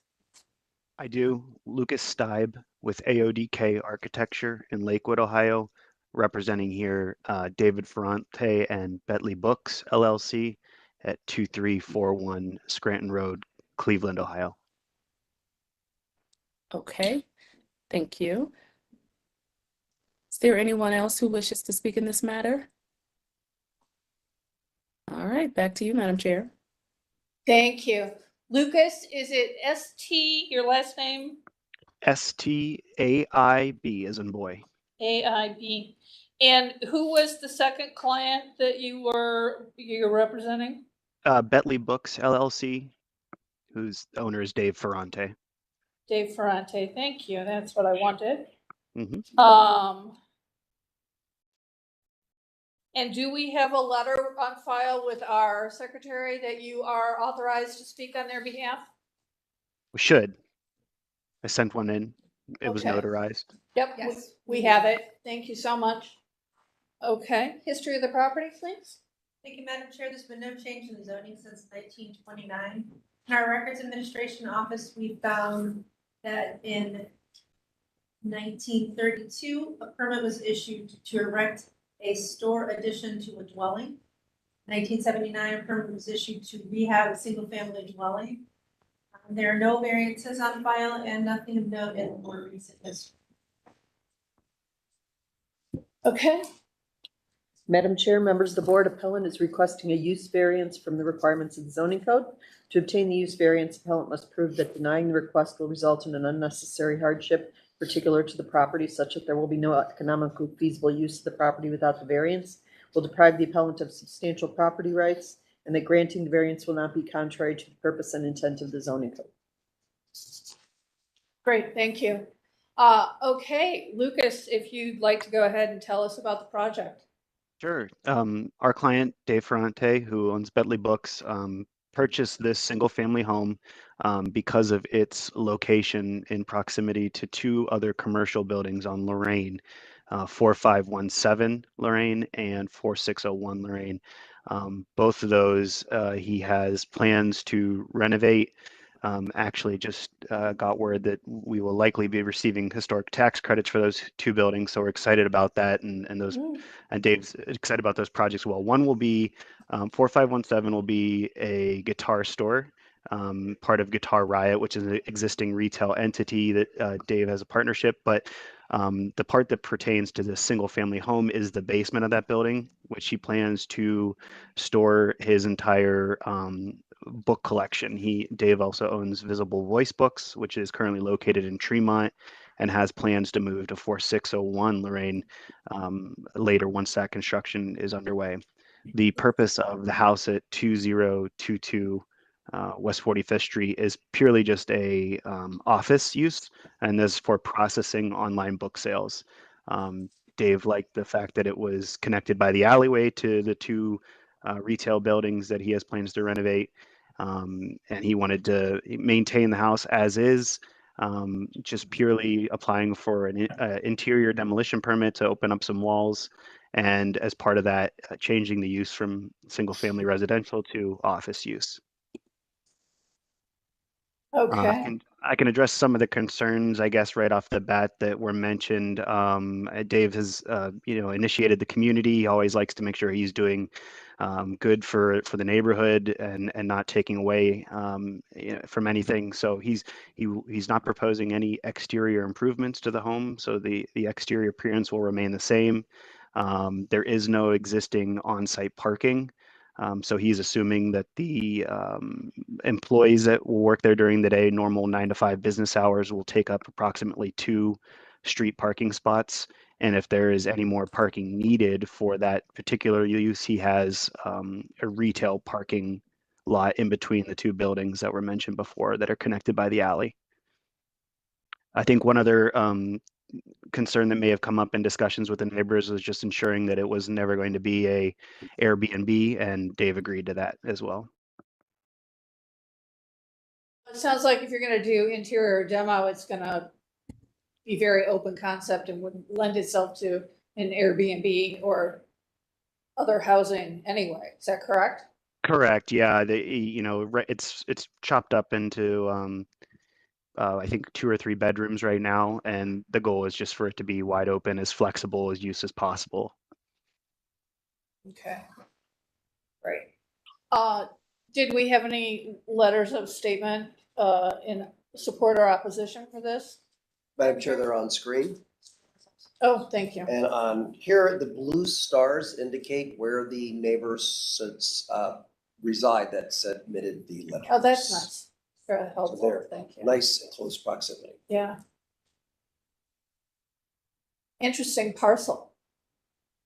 I do. Lucas Steib with AODK Architecture in Lakewood, Ohio, representing here David Ferrante and Bentley Books LLC at 2341 Scranton Road, Cleveland, Ohio. Okay, thank you. Is there anyone else who wishes to speak in this matter? All right, back to you, Madam Chair. Thank you. Lucas, is it ST, your last name? STAIB as in boy. AIB. And who was the second client that you're representing? Bentley Books LLC, whose owner is Dave Ferrante. Dave Ferrante, thank you. That's what I wanted. Mm-hmm. And do we have a letter on file with our secretary that you are authorized to speak on their behalf? We should. I sent one in. It was Okay. notarized. Yep, Yes. we have it. Thank you so much. Okay, history of the property, please. Thank you, Madam Chair. There's been no change in the zoning since 1929. In our Records Administration Office, we found that in 1932, a permit was issued to erect a store addition to a dwelling. 1979, a permit was issued to rehab a single-family dwelling. There are no variances on file and nothing of note in the more recent history. Okay. Madam Chair, members of the board, appellant is requesting a use variance from the requirements of the zoning code. To obtain the use variance, appellant must prove that denying the request will result in an unnecessary hardship particular to the property, such that there will be no economically feasible use of the property without the variance, will deprive the appellant of substantial property rights, and that granting the variance will not be contrary to the purpose and intent of the zoning code. Great, thank you. Okay, Lucas, if you'd like to go ahead and tell us about the project. Sure. Our client, Dave Ferrante, who owns Bentley Books, purchased this single-family home because of its location in proximity to two other commercial buildings on Lorraine, 4517 Lorraine and 4601 Lorraine. Both of those he has plans to renovate. Actually just got word that we will likely be receiving historic tax credits for those two buildings. So we're excited about that, and Dave's excited about those projects. Well, one will be 4517 will be a guitar store part of Guitar Riot, which is an existing retail entity that Dave has a partnership. But the part that pertains to the single family home is the basement of that building, which he plans to store his entire book collection. Dave also owns Visible Voice Books, which is currently located in Tremont and has plans to move to 4601 Lorraine later once that construction is underway. The purpose of the house at 2022 West 45th Street is purely just a office use, and this is for processing online book sales. Dave liked the fact that it was connected by the alleyway to the two retail buildings that he has plans to renovate, and he wanted to maintain the house as is, just purely applying for an interior demolition permit to open up some walls, and as part of that, changing the use from single family residential to office use. Okay. I can address some of the concerns, I guess, right off the bat that were mentioned. Dave has, initiated the community. He always likes to make sure he's doing good for the neighborhood and not taking away from anything. So he's not proposing any exterior improvements to the home. So the exterior appearance will remain the same. There is no existing on-site parking. So he's assuming that the employees that will work there during the day, normal 9 to 5 business hours, will take up approximately 2 street parking spots. And if there is any more parking needed for that particular use, he has a retail parking lot in between the two buildings that were mentioned before that are connected by the alley. I think one other concern that may have come up in discussions with the neighbors was just ensuring that it was never going to be a Airbnb, and Dave agreed to that as well. It sounds like if you're gonna do interior demo, it's gonna be very open concept and would lend itself to an Airbnb or other housing anyway. Is that correct? Correct. Yeah. It's chopped up into I think 2 or 3 bedrooms right now, and the goal is just for it to be wide open, as flexible as use as possible. Okay. Right. Did we have any letters of statement in support or opposition for this? Madam Chair, they're on screen. Oh, thank you. And on here, the blue stars indicate where the neighbors reside that submitted the letter. Oh, that's nice. Very So helpful. they're Thank you. nice and close proximity. Yeah. Interesting parcel.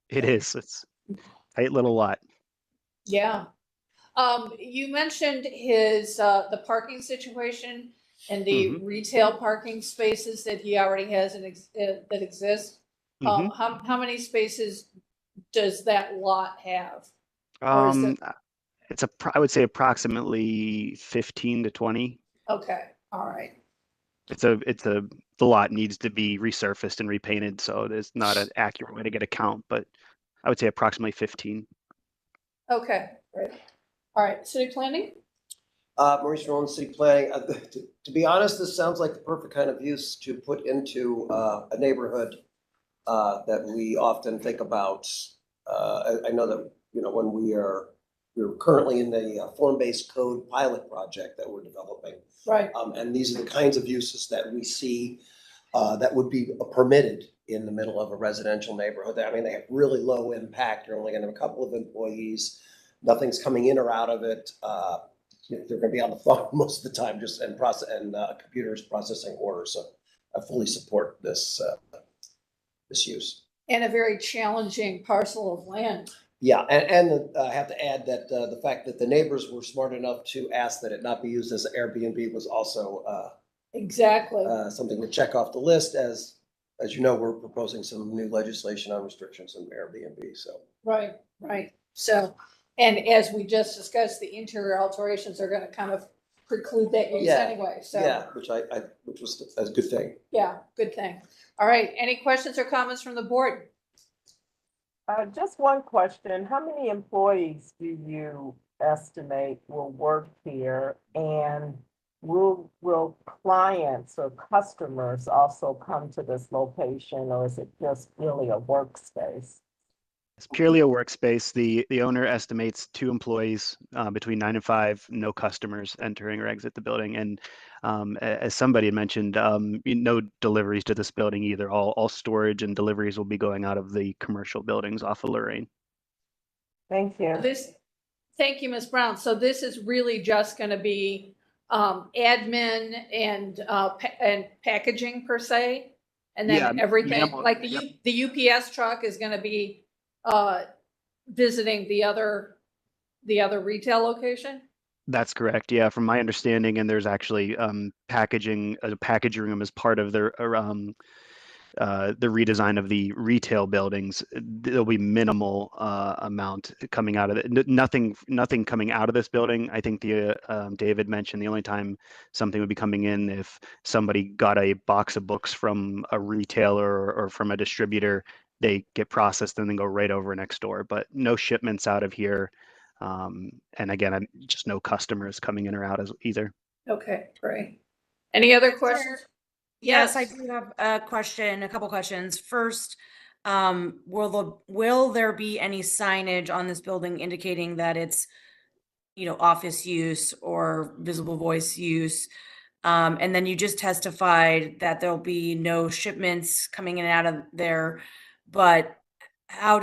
It is. It's a tight little lot. Yeah. You mentioned his, the parking situation and the retail parking spaces that he already has that exist. How many spaces does that lot have? Or is it- I would say approximately 15 to 20. Okay, all right. The lot needs to be resurfaced and repainted, so there's not an accurate way to get a count, but I would say approximately 15. Okay, great. All right, city planning? Maurice Rowland, City Planning. To be honest, this sounds like the perfect kind of use to put into a neighborhood that we often think about. I know that, when we're currently in the form-based code pilot project that we're developing. Right. And these are the kinds of uses that we see that would be permitted in the middle of a residential neighborhood. I mean, they have really low impact. You're only going to have a couple of employees. Nothing's coming in or out of it. They're going to be on the phone most of the time, just and computers processing orders. So I fully support this use. And a very challenging parcel of land. Yeah, and I have to add that the fact that the neighbors were smart enough to ask that it not be used as Airbnb was also exactly something to check off the list. As you know, we're proposing some new legislation on restrictions on Airbnb. So right. So, and as we just discussed, the interior alterations are going to kind of preclude that use anyway. So yeah, which was a good thing. Yeah, good thing. All right. Any questions or comments from the board? Just one question. How many employees do you estimate will work here? And will clients or customers also come to this location, or is it just really a workspace? It's purely a workspace. The owner estimates 2 employees between 9 and 5, no customers entering or exit the building. And as somebody had mentioned, no deliveries to this building either. All storage and deliveries will be going out of the commercial buildings off of Lorraine. Thank you. Thank you, Ms. Brown. So this is really just going to be admin and packaging per se? And then Yeah, everything, minimal- like yep. the UPS truck is going to be visiting the other retail location? That's correct. Yeah, from my understanding, and there's actually packaging, a packaging room as part of the redesign of the retail buildings. There'll be minimal amount coming out of it. Nothing coming out of this building. I think David mentioned the only time something would be coming in if somebody got a box of books from a retailer or from a distributor. They get processed and then go right over next door. But no shipments out of here. And again, just no customers coming in or out either. Okay, great. Any other questions? Yes, I do have a couple questions. First, will there be any signage on this building indicating that it's, office use or visible voice use? And then you just testified that there'll be no shipments coming in and out of there, but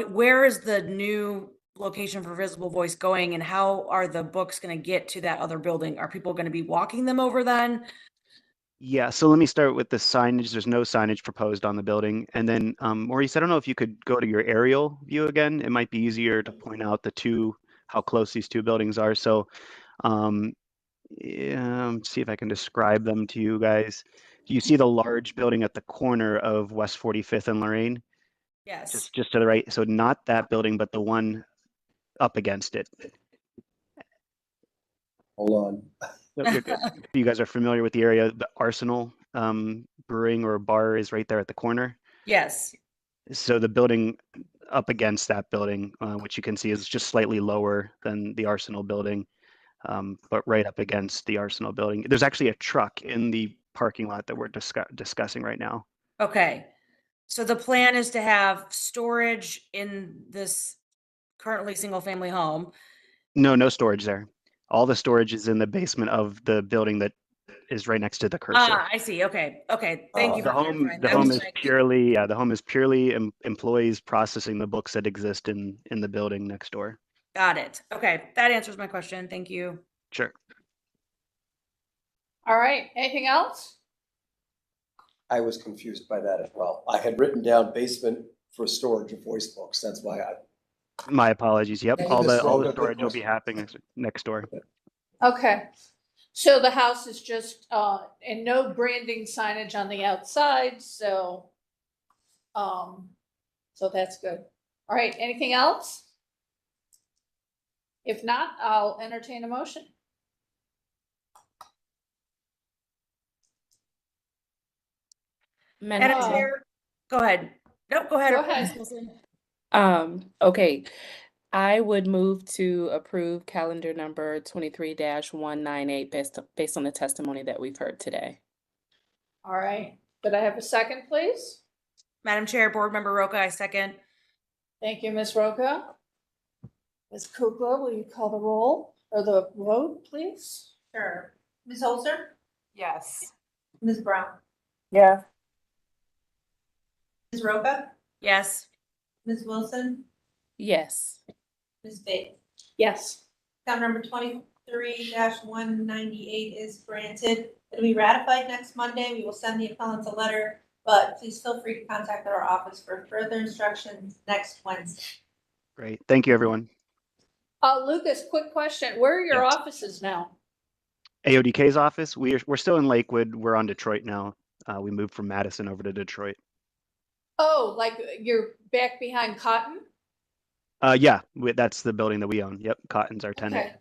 where is the new location for visible voice going, and how are the books going to get to that other building? Are people going to be walking them over then? Yeah, so let me start with the signage. There's no signage proposed on the building. And then, Maurice, I don't know if you could go to your aerial view again. It might be easier to point out how close these 2 buildings are. So, see if I can describe them to you guys. You see the large building at the corner of West 45th and Lorraine? Yes. Just to the right. So not that building, but the one up against it. Hold on. No, you're good. You guys are familiar with the area. The Arsenal Brewing or bar is right there at the corner. Yes. So the building up against that building, which you can see is just slightly lower than the Arsenal building, but right up against the Arsenal building. There's actually a truck in the parking lot that we're discussing right now. Okay. So the plan is to have storage in this currently single-family home. No storage there. All the storage is in the basement of the building that is right next to the cursor. Ah, I see. Okay. Thank you. The home is purely employees processing the books that exist in the building next door. Got it. Okay. That answers my question. Thank you. Sure. All right. Anything else? I was confused by that as well. I had written down basement for storage of voice books. That's why My apologies. Yep. Thank you, All Ms. the Roga. storage Good will be happening next door. Okay. So the house is just, and no branding signage on the outside, so that's good. All right, anything else? If not, I'll entertain a motion. Madam Chair, go ahead. Nope, go ahead. Go ahead. Okay. I would move to approve calendar number 23-198 based on the testimony that we've heard today. All right. Could I have a second, please? Madam Chair, Board Member Roca, I second. Thank you, Ms. Roca. Ms. Kukla, will you call the roll or the vote, please? Sure. Ms. Holzer? Yes. Ms. Brown? Yeah. Ms. Roca? Yes. Ms. Wilson? Yes. Ms. Bates? Yes. Count number 23-198 is granted. It'll be ratified next Monday. We will send the appellants a letter, but please feel free to contact our office for further instructions next Wednesday. Great. Thank you, everyone. Lucas, quick question. Where are your offices now? AODK's office. We're still in Lakewood. We're on Detroit now. We moved from Madison over to Detroit. Oh, like you're back behind Cotton? Yeah, that's the building that we own. Yep, Cotton's our tenant.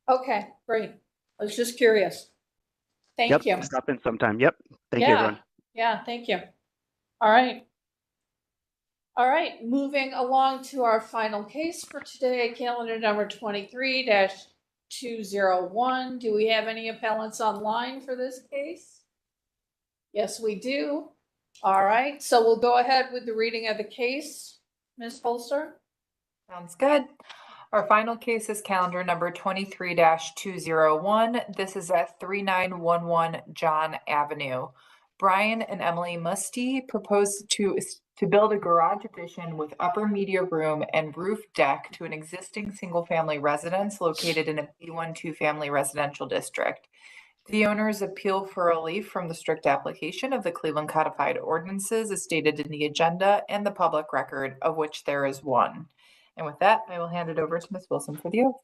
Okay, great. I was just curious. Thank you. Stop in sometime. Yep. Thank you, everyone. Yeah, thank you. All right. All right, moving along to our final case for today, calendar number 23-201. Do we have any appellants online for this case? Yes, we do. All right, so we'll go ahead with the reading of the case. Ms. Holster? Sounds good. Our final case is calendar number 23-201. This is at 3911 John Avenue. Brian and Emily Musty proposed to build a garage addition with upper media room and roof deck to an existing single-family residence located in a B1 two-family residential district. The owners appeal for relief from the strict application of the Cleveland Codified Ordinances as stated in the agenda and the public record, of which there is one. And with that, I will hand it over to Ms. Wilson for the oath.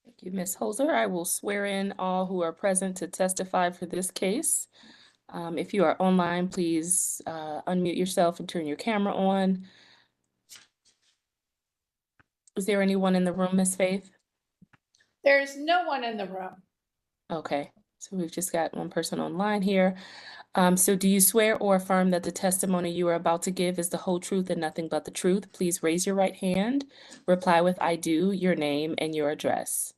Thank you, Ms. Holzer. I will swear in all who are present to testify for this case. If you are online, please unmute yourself and turn your camera on. Is there anyone in the room, Ms. Faith? There's no one in the room. Okay, so we've just got one person online here. So do you swear or affirm that the testimony you are about to give is the whole truth and nothing but the truth? Please raise your right hand. Reply with I do, your name and your address.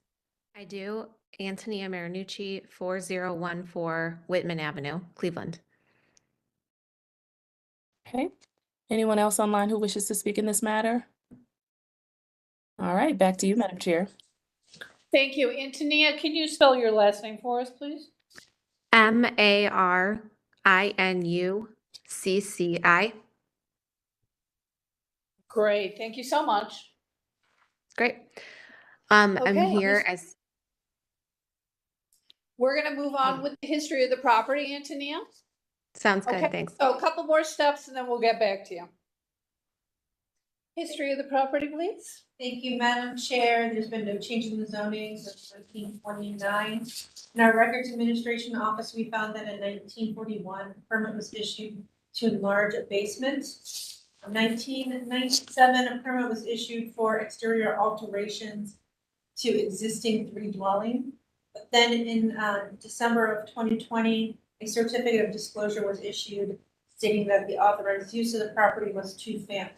I do. Antonia Marinucci, 4014 Whitman Avenue, Cleveland. Okay. Anyone else online who wishes to speak in this matter? All right, back to you, Madam Chair. Thank you. Antonia, can you spell your last name for us, please? Marinucci. Great. Thank you so much. Great. I'm Okay, here as we're going to move on with the history of the property, Antonia. sounds good. Okay, Thanks. so a couple more steps and then we'll get back to you. History of the property, please. Thank you, Madam Chair. There's been no change in the zoning since 1929. In our Records Administration Office, we found that in 1941, a permit was issued to enlarge a basement. In 1997, a permit was issued for exterior alterations to existing three dwelling. But then in December of 2020, a certificate of disclosure was issued stating that the authorized use of the property was two-family.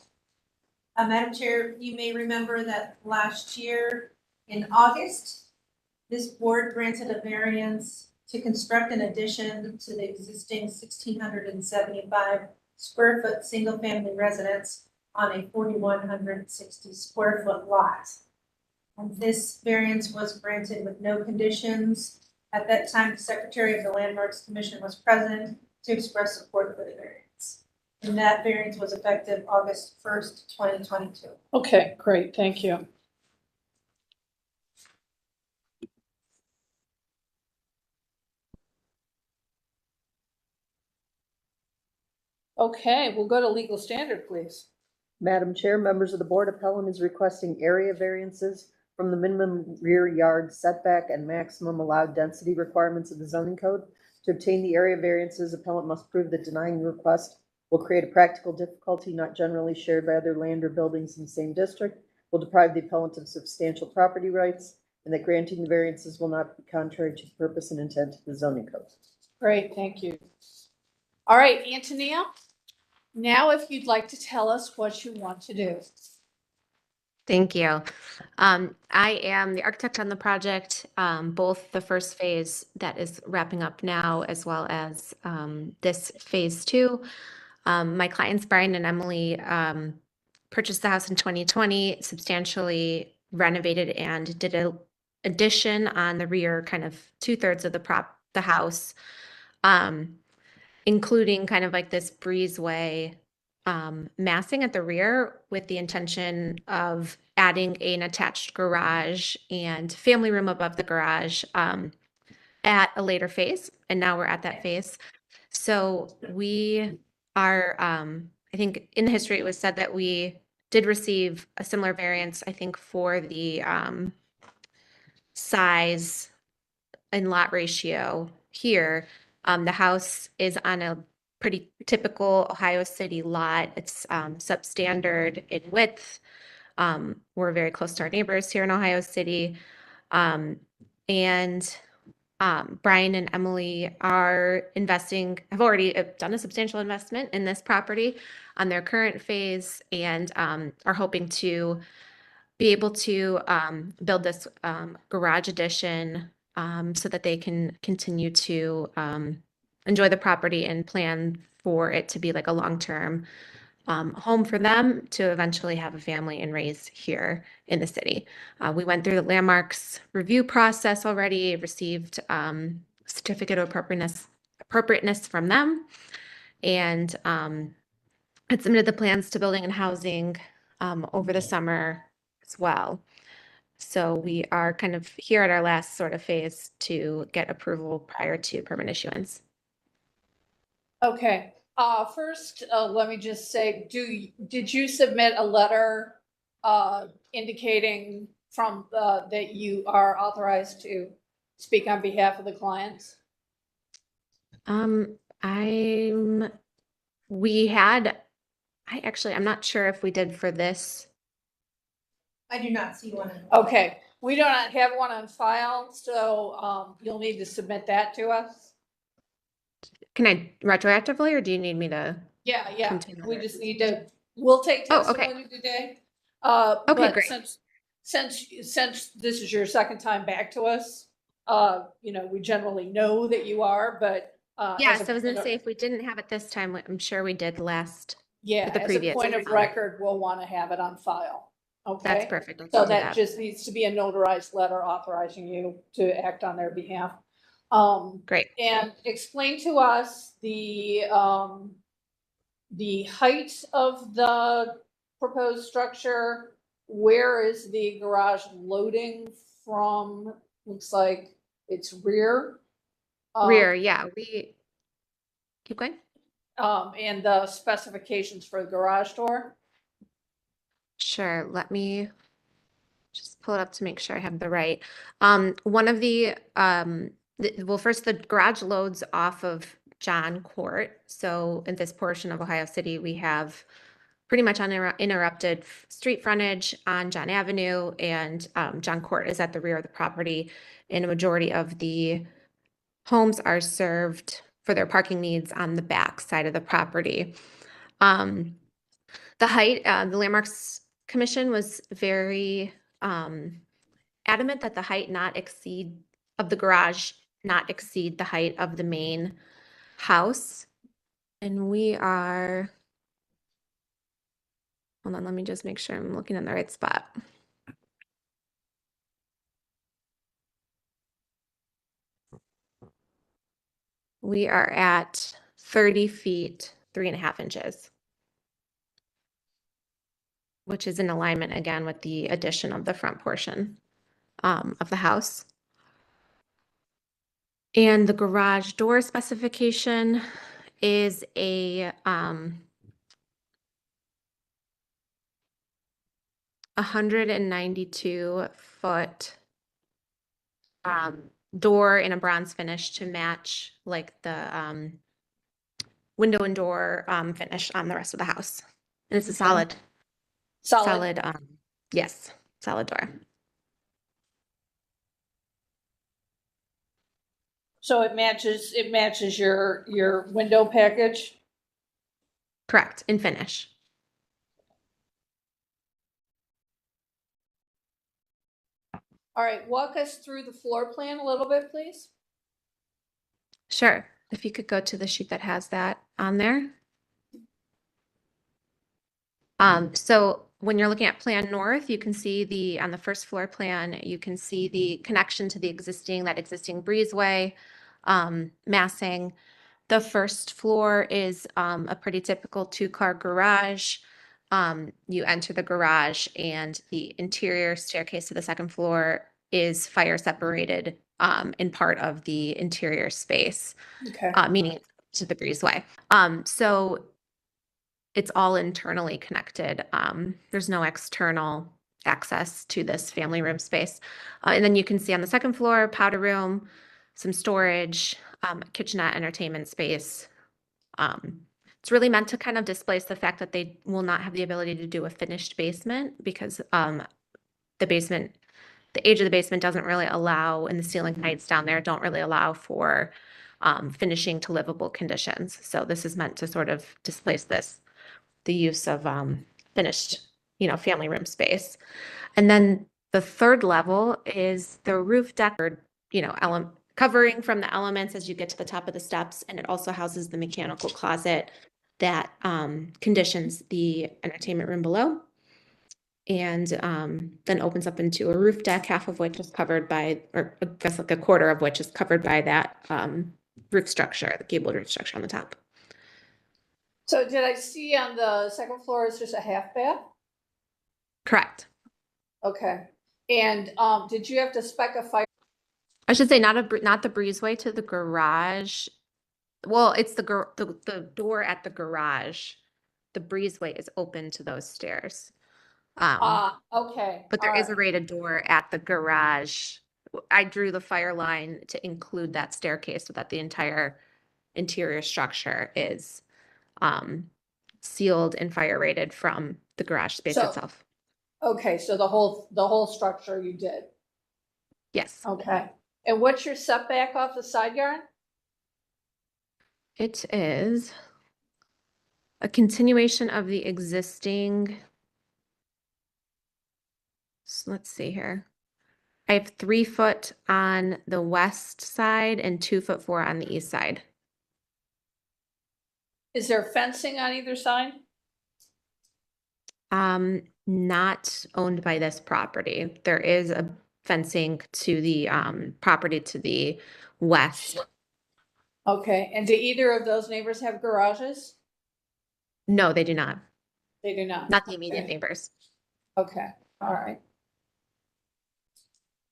Madam Chair, you may remember that last year in August, this board granted a variance to construct an addition to the existing 1,675 square foot single-family residence on a 4,160 square foot lot. And this variance was granted with no conditions. At that time, the Secretary of the Landmarks Commission was present to express support for the variance. And that variance was effective August 1st, 2022. Okay, great. Thank you. Okay, we'll go to legal standard, please. Madam Chair, members of the board, appellant is requesting area variances from the minimum rear yard setback and maximum allowed density requirements of the zoning code. To obtain the area variances, appellant must prove that denying the request will create a practical difficulty not generally shared by other land or buildings in the same district, will deprive the appellant of substantial property rights, and that granting the variances will not be contrary to the purpose and intent of the zoning code. Great, thank you. All right, Antonia, now if you'd like to tell us what you want to do. Thank you. I am the architect on the project, both the first phase that is wrapping up now, as well as this phase 2. My clients, Brian and Emily, purchased the house in 2020, substantially renovated and did an addition on the rear, kind of 2/3 of the house, including kind of like this breezeway massing at the rear with the intention of adding an attached garage and family room above the garage at a later phase. And now we're at that phase. So we are, I think in the history, it was said that we did receive a similar variance, I think, for the size and lot ratio here. The house is on a pretty typical Ohio City lot. It's substandard in width. We're very close to our neighbors here in Ohio City. And Brian and Emily are have already done a substantial investment in this property on their current phase, and are hoping to be able to build this garage addition so that they can continue to enjoy the property and plan for it to be like a long-term home for them to eventually have a family and raise here in the city. We went through the landmarks review process already, received certificate of appropriateness from them, and had submitted the plans to building and housing over the summer as well. So we are kind of here at our last sort of phase to get approval prior to permit issuance. Okay, first, let me just say, did you submit a letter indicating from that you are authorized to speak on behalf of the clients? I'm not sure if we did for this. I do not see one. Okay, we do not have one on file, so you'll need to submit that to us. Can I retroactively, or do you need me to? Yeah, continue? we just need to, we'll take Oh, okay. testimony today. Okay, But great. since this is your second time back to us, you know, we generally know that you are, but. Yes, I was gonna say, if we didn't have it this time, I'm sure we did last. Yeah, with the as a previous point of time. record, we'll want to have it on file. Okay? That's perfect. I So can do that just needs to be a notarized letter authorizing you to act on their behalf. Great. And explain to us the height of the proposed structure. Where is the garage loading from? Looks like it's rear. Rear, yeah, we keep going. And the specifications for the garage door. Sure, let me just pull it up to make sure I have the right. One of well, first, the garage loads off of John Court. So in this portion of Ohio City, we have pretty much uninterrupted street frontage on John Avenue, and John Court is at the rear of the property, and a majority of the homes are served for their parking needs on the back side of the property. The height, the Landmarks Commission was very adamant that the height of the garage not exceed the height of the main house. And we are, hold on, let me just make sure I'm looking in the right spot. We are at 30 feet, 3.5 inches, which is in alignment again with the addition of the front portion of the house. And the garage door specification is a 192-foot door in a bronze finish to match like the window and door finish on the rest of the house. And it's a solid, yes, solid door. So it matches your window package? Correct, in finish. All right, walk us through the floor plan a little bit, please. Sure, if you could go to the sheet that has that on there. So when you're looking at Plan North, you can see on the first floor plan, you can see the connection to that existing breezeway, massing. The first floor is a pretty typical 2-car garage. You enter the garage, and the interior staircase to the second floor is fire separated in part of the interior space, meaning to the breezeway. So it's all internally connected. There's no external access to this family room space. And then you can see on the second floor, powder room, some storage, kitchenette, entertainment space. It's really meant to kind of displace the fact that they will not have the ability to do a finished basement because the age of the basement doesn't really allow, and the ceiling heights down there don't really allow for finishing to livable conditions. So this is meant to sort of displace the use of finished, family room space. And then the third level is the roof deck, or, covering from the elements as you get to the top of the steps. And it also houses the mechanical closet that conditions the entertainment room below. And then opens up into a roof deck, half of which is covered by, or I guess like a quarter of which is covered by that roof structure, the gabled roof structure on the top. So did I see on the second floor is just a half bath? Correct. Okay. And did you have to spec a fire? I should say not the breezeway to the garage. Well, it's the door at the garage. The breezeway is open to those stairs. Okay. But there all is a right. rated door at the garage. I drew the fire line to include that staircase so that the entire interior structure is sealed and fire rated from the garage space So- itself. Okay, so the whole structure you did. Yes. Okay. And what's your setback off the side yard? It is a continuation of the existing. So let's see here. I have 3 foot on the west side and 2'4" on the east side. Is there fencing on either side? Not owned by this property. There is a fencing to the property to the west. Okay, and do either of those neighbors have garages? No, they do not. They do not. Not the immediate Okay. neighbors. Okay, all right.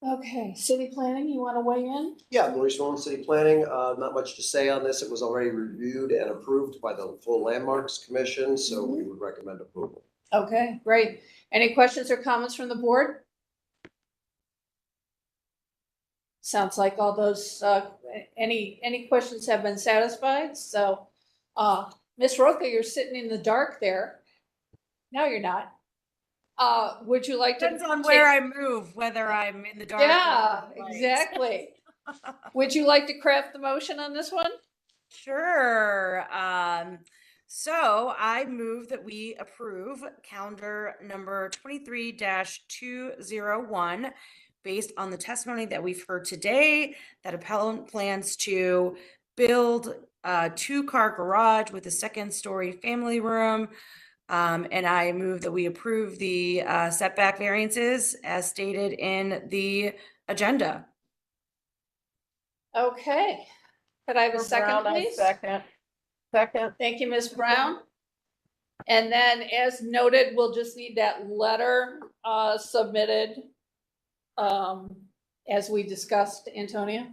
Okay, city planning, you want to weigh in? Yeah, Maurice Williams, City Planning, not much to say on this. It was already reviewed and approved by the full Landmarks Commission, so we would recommend approval. Okay, great. Any questions or comments from the board? Sounds like all those, any questions have been satisfied, so, Ms. Roca, you're sitting in the dark there. No, you're not. Would you like to? Depends on where I move, whether I'm in the dark. or Yeah, in the light. exactly. Would you like to craft the motion on this one? Sure. So I move that we approve calendar number 23-201 based on the testimony that we've heard today, that appellant plans to build a 2-car garage with a 2nd-story family room. And I move that we approve the setback variances as stated in the agenda. Okay. Could I have a second, Brown, I please? Second. Thank you, Ms. Brown. And then as noted, we'll just need that letter submitted as we discussed, Antonia.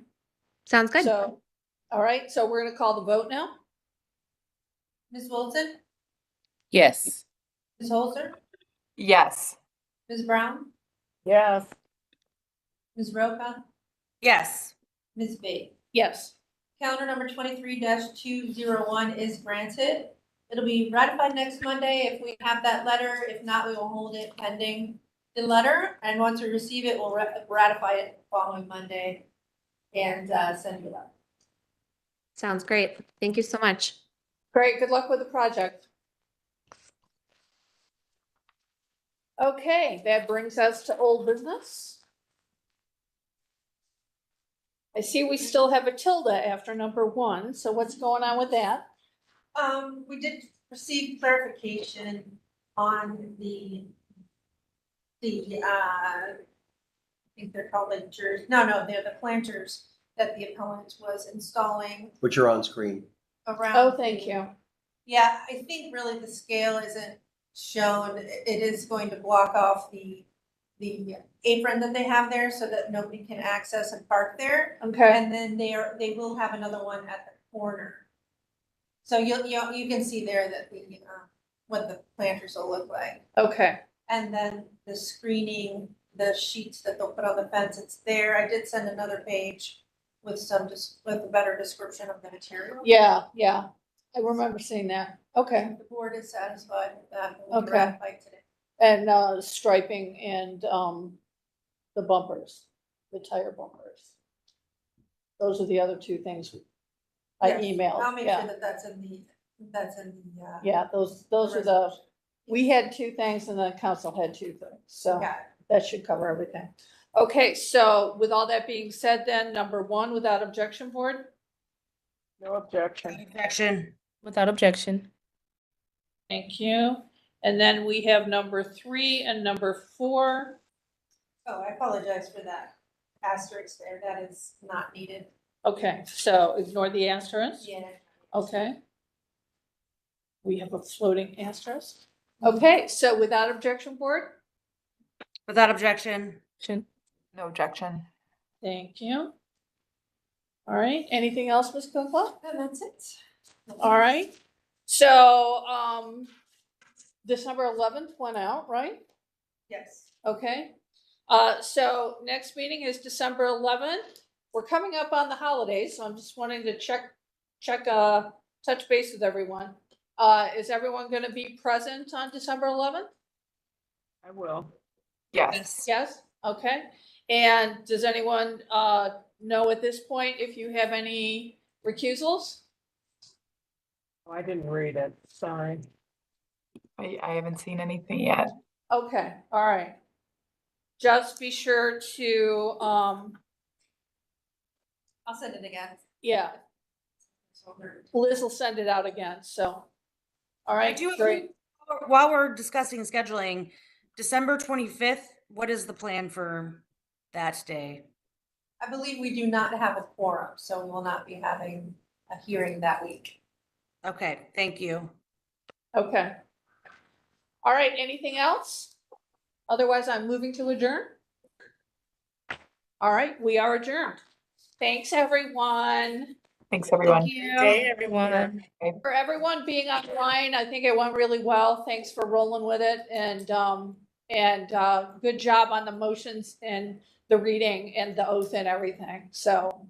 Sounds good. So, all right, so we're gonna call the vote now. Ms. Wilson, Yes. Ms. Holzer, Yes. Ms. Brown, Yes. Ms. Roca, Yes. Ms. B. Yes. Calendar number 23-201 is granted. It'll be ratified next Monday if we have that letter. If not, we will hold it pending the letter. And once we receive it, we'll ratify it the following Monday and send you that. Sounds great. Thank you so much. Great, good luck with the project. Okay, that brings us to old business. I see we still have a tilde after number 1, so what's going on with that? We did receive clarification on the I think they're called planters. No, they're the planters that the appellant was installing Which are on screen. around. Oh, thank you. Yeah, I think really the scale isn't shown. It is going to block off the apron that they have there so that nobody can access and park there. Okay. And then they will have another one at the corner. So you can see there that what the planters will look like. Okay. And then the screening, the sheets that they'll put on the fence, it's there. I did send another page with with a better description of the material. Yeah, I remember seeing that. Okay. The board is satisfied with that. Okay. Ratified today. And striping and the bumpers, the tire bumpers. Those are the other 2 things I Yes, emailed. I'll make Yeah. sure that that's in the. Yeah, those are the, we had 2 things and the council had 2 things, so Got it. that should cover everything. Okay, so with all that being said then, number 1, without objection, board? No objection. Objection. Without objection. Thank you. And then we have number 3 and number 4. Oh, I apologize for that asterisk there. That is not needed. Okay, so ignore the asterisk. Yeah. Okay. We have a floating asterisk. Okay, so without objection, board? Without objection. No objection. Thank you. All right, anything else, Ms. Kukla? And that's it. All right, so, December 11th went out, right? Yes. Okay. So next meeting is December 11th. We're coming up on the holidays, so I'm just wanting to touch base with everyone. Is everyone gonna be present on December 11th? I will. Yes. Yes, okay. And does anyone, know at this point if you have any recusals? Oh, I didn't read it, sorry. I haven't seen anything yet. Okay, all right. Just be sure to, I'll send it again. yeah, Liz will send it out again, so. All right, great. While we're discussing scheduling, December 25th, what is the plan for that day? I believe we do not have a quorum, so we will not be having a hearing that week. Okay, thank you. Okay. All right, anything else? Otherwise, I'm moving to adjourn. All right, we are adjourned. Thanks, everyone. Thanks, everyone. Thank you. Hey, everyone. For everyone being online, I think it went really well. Thanks for rolling with it, and good job on the motions and the reading and the oath and everything. So,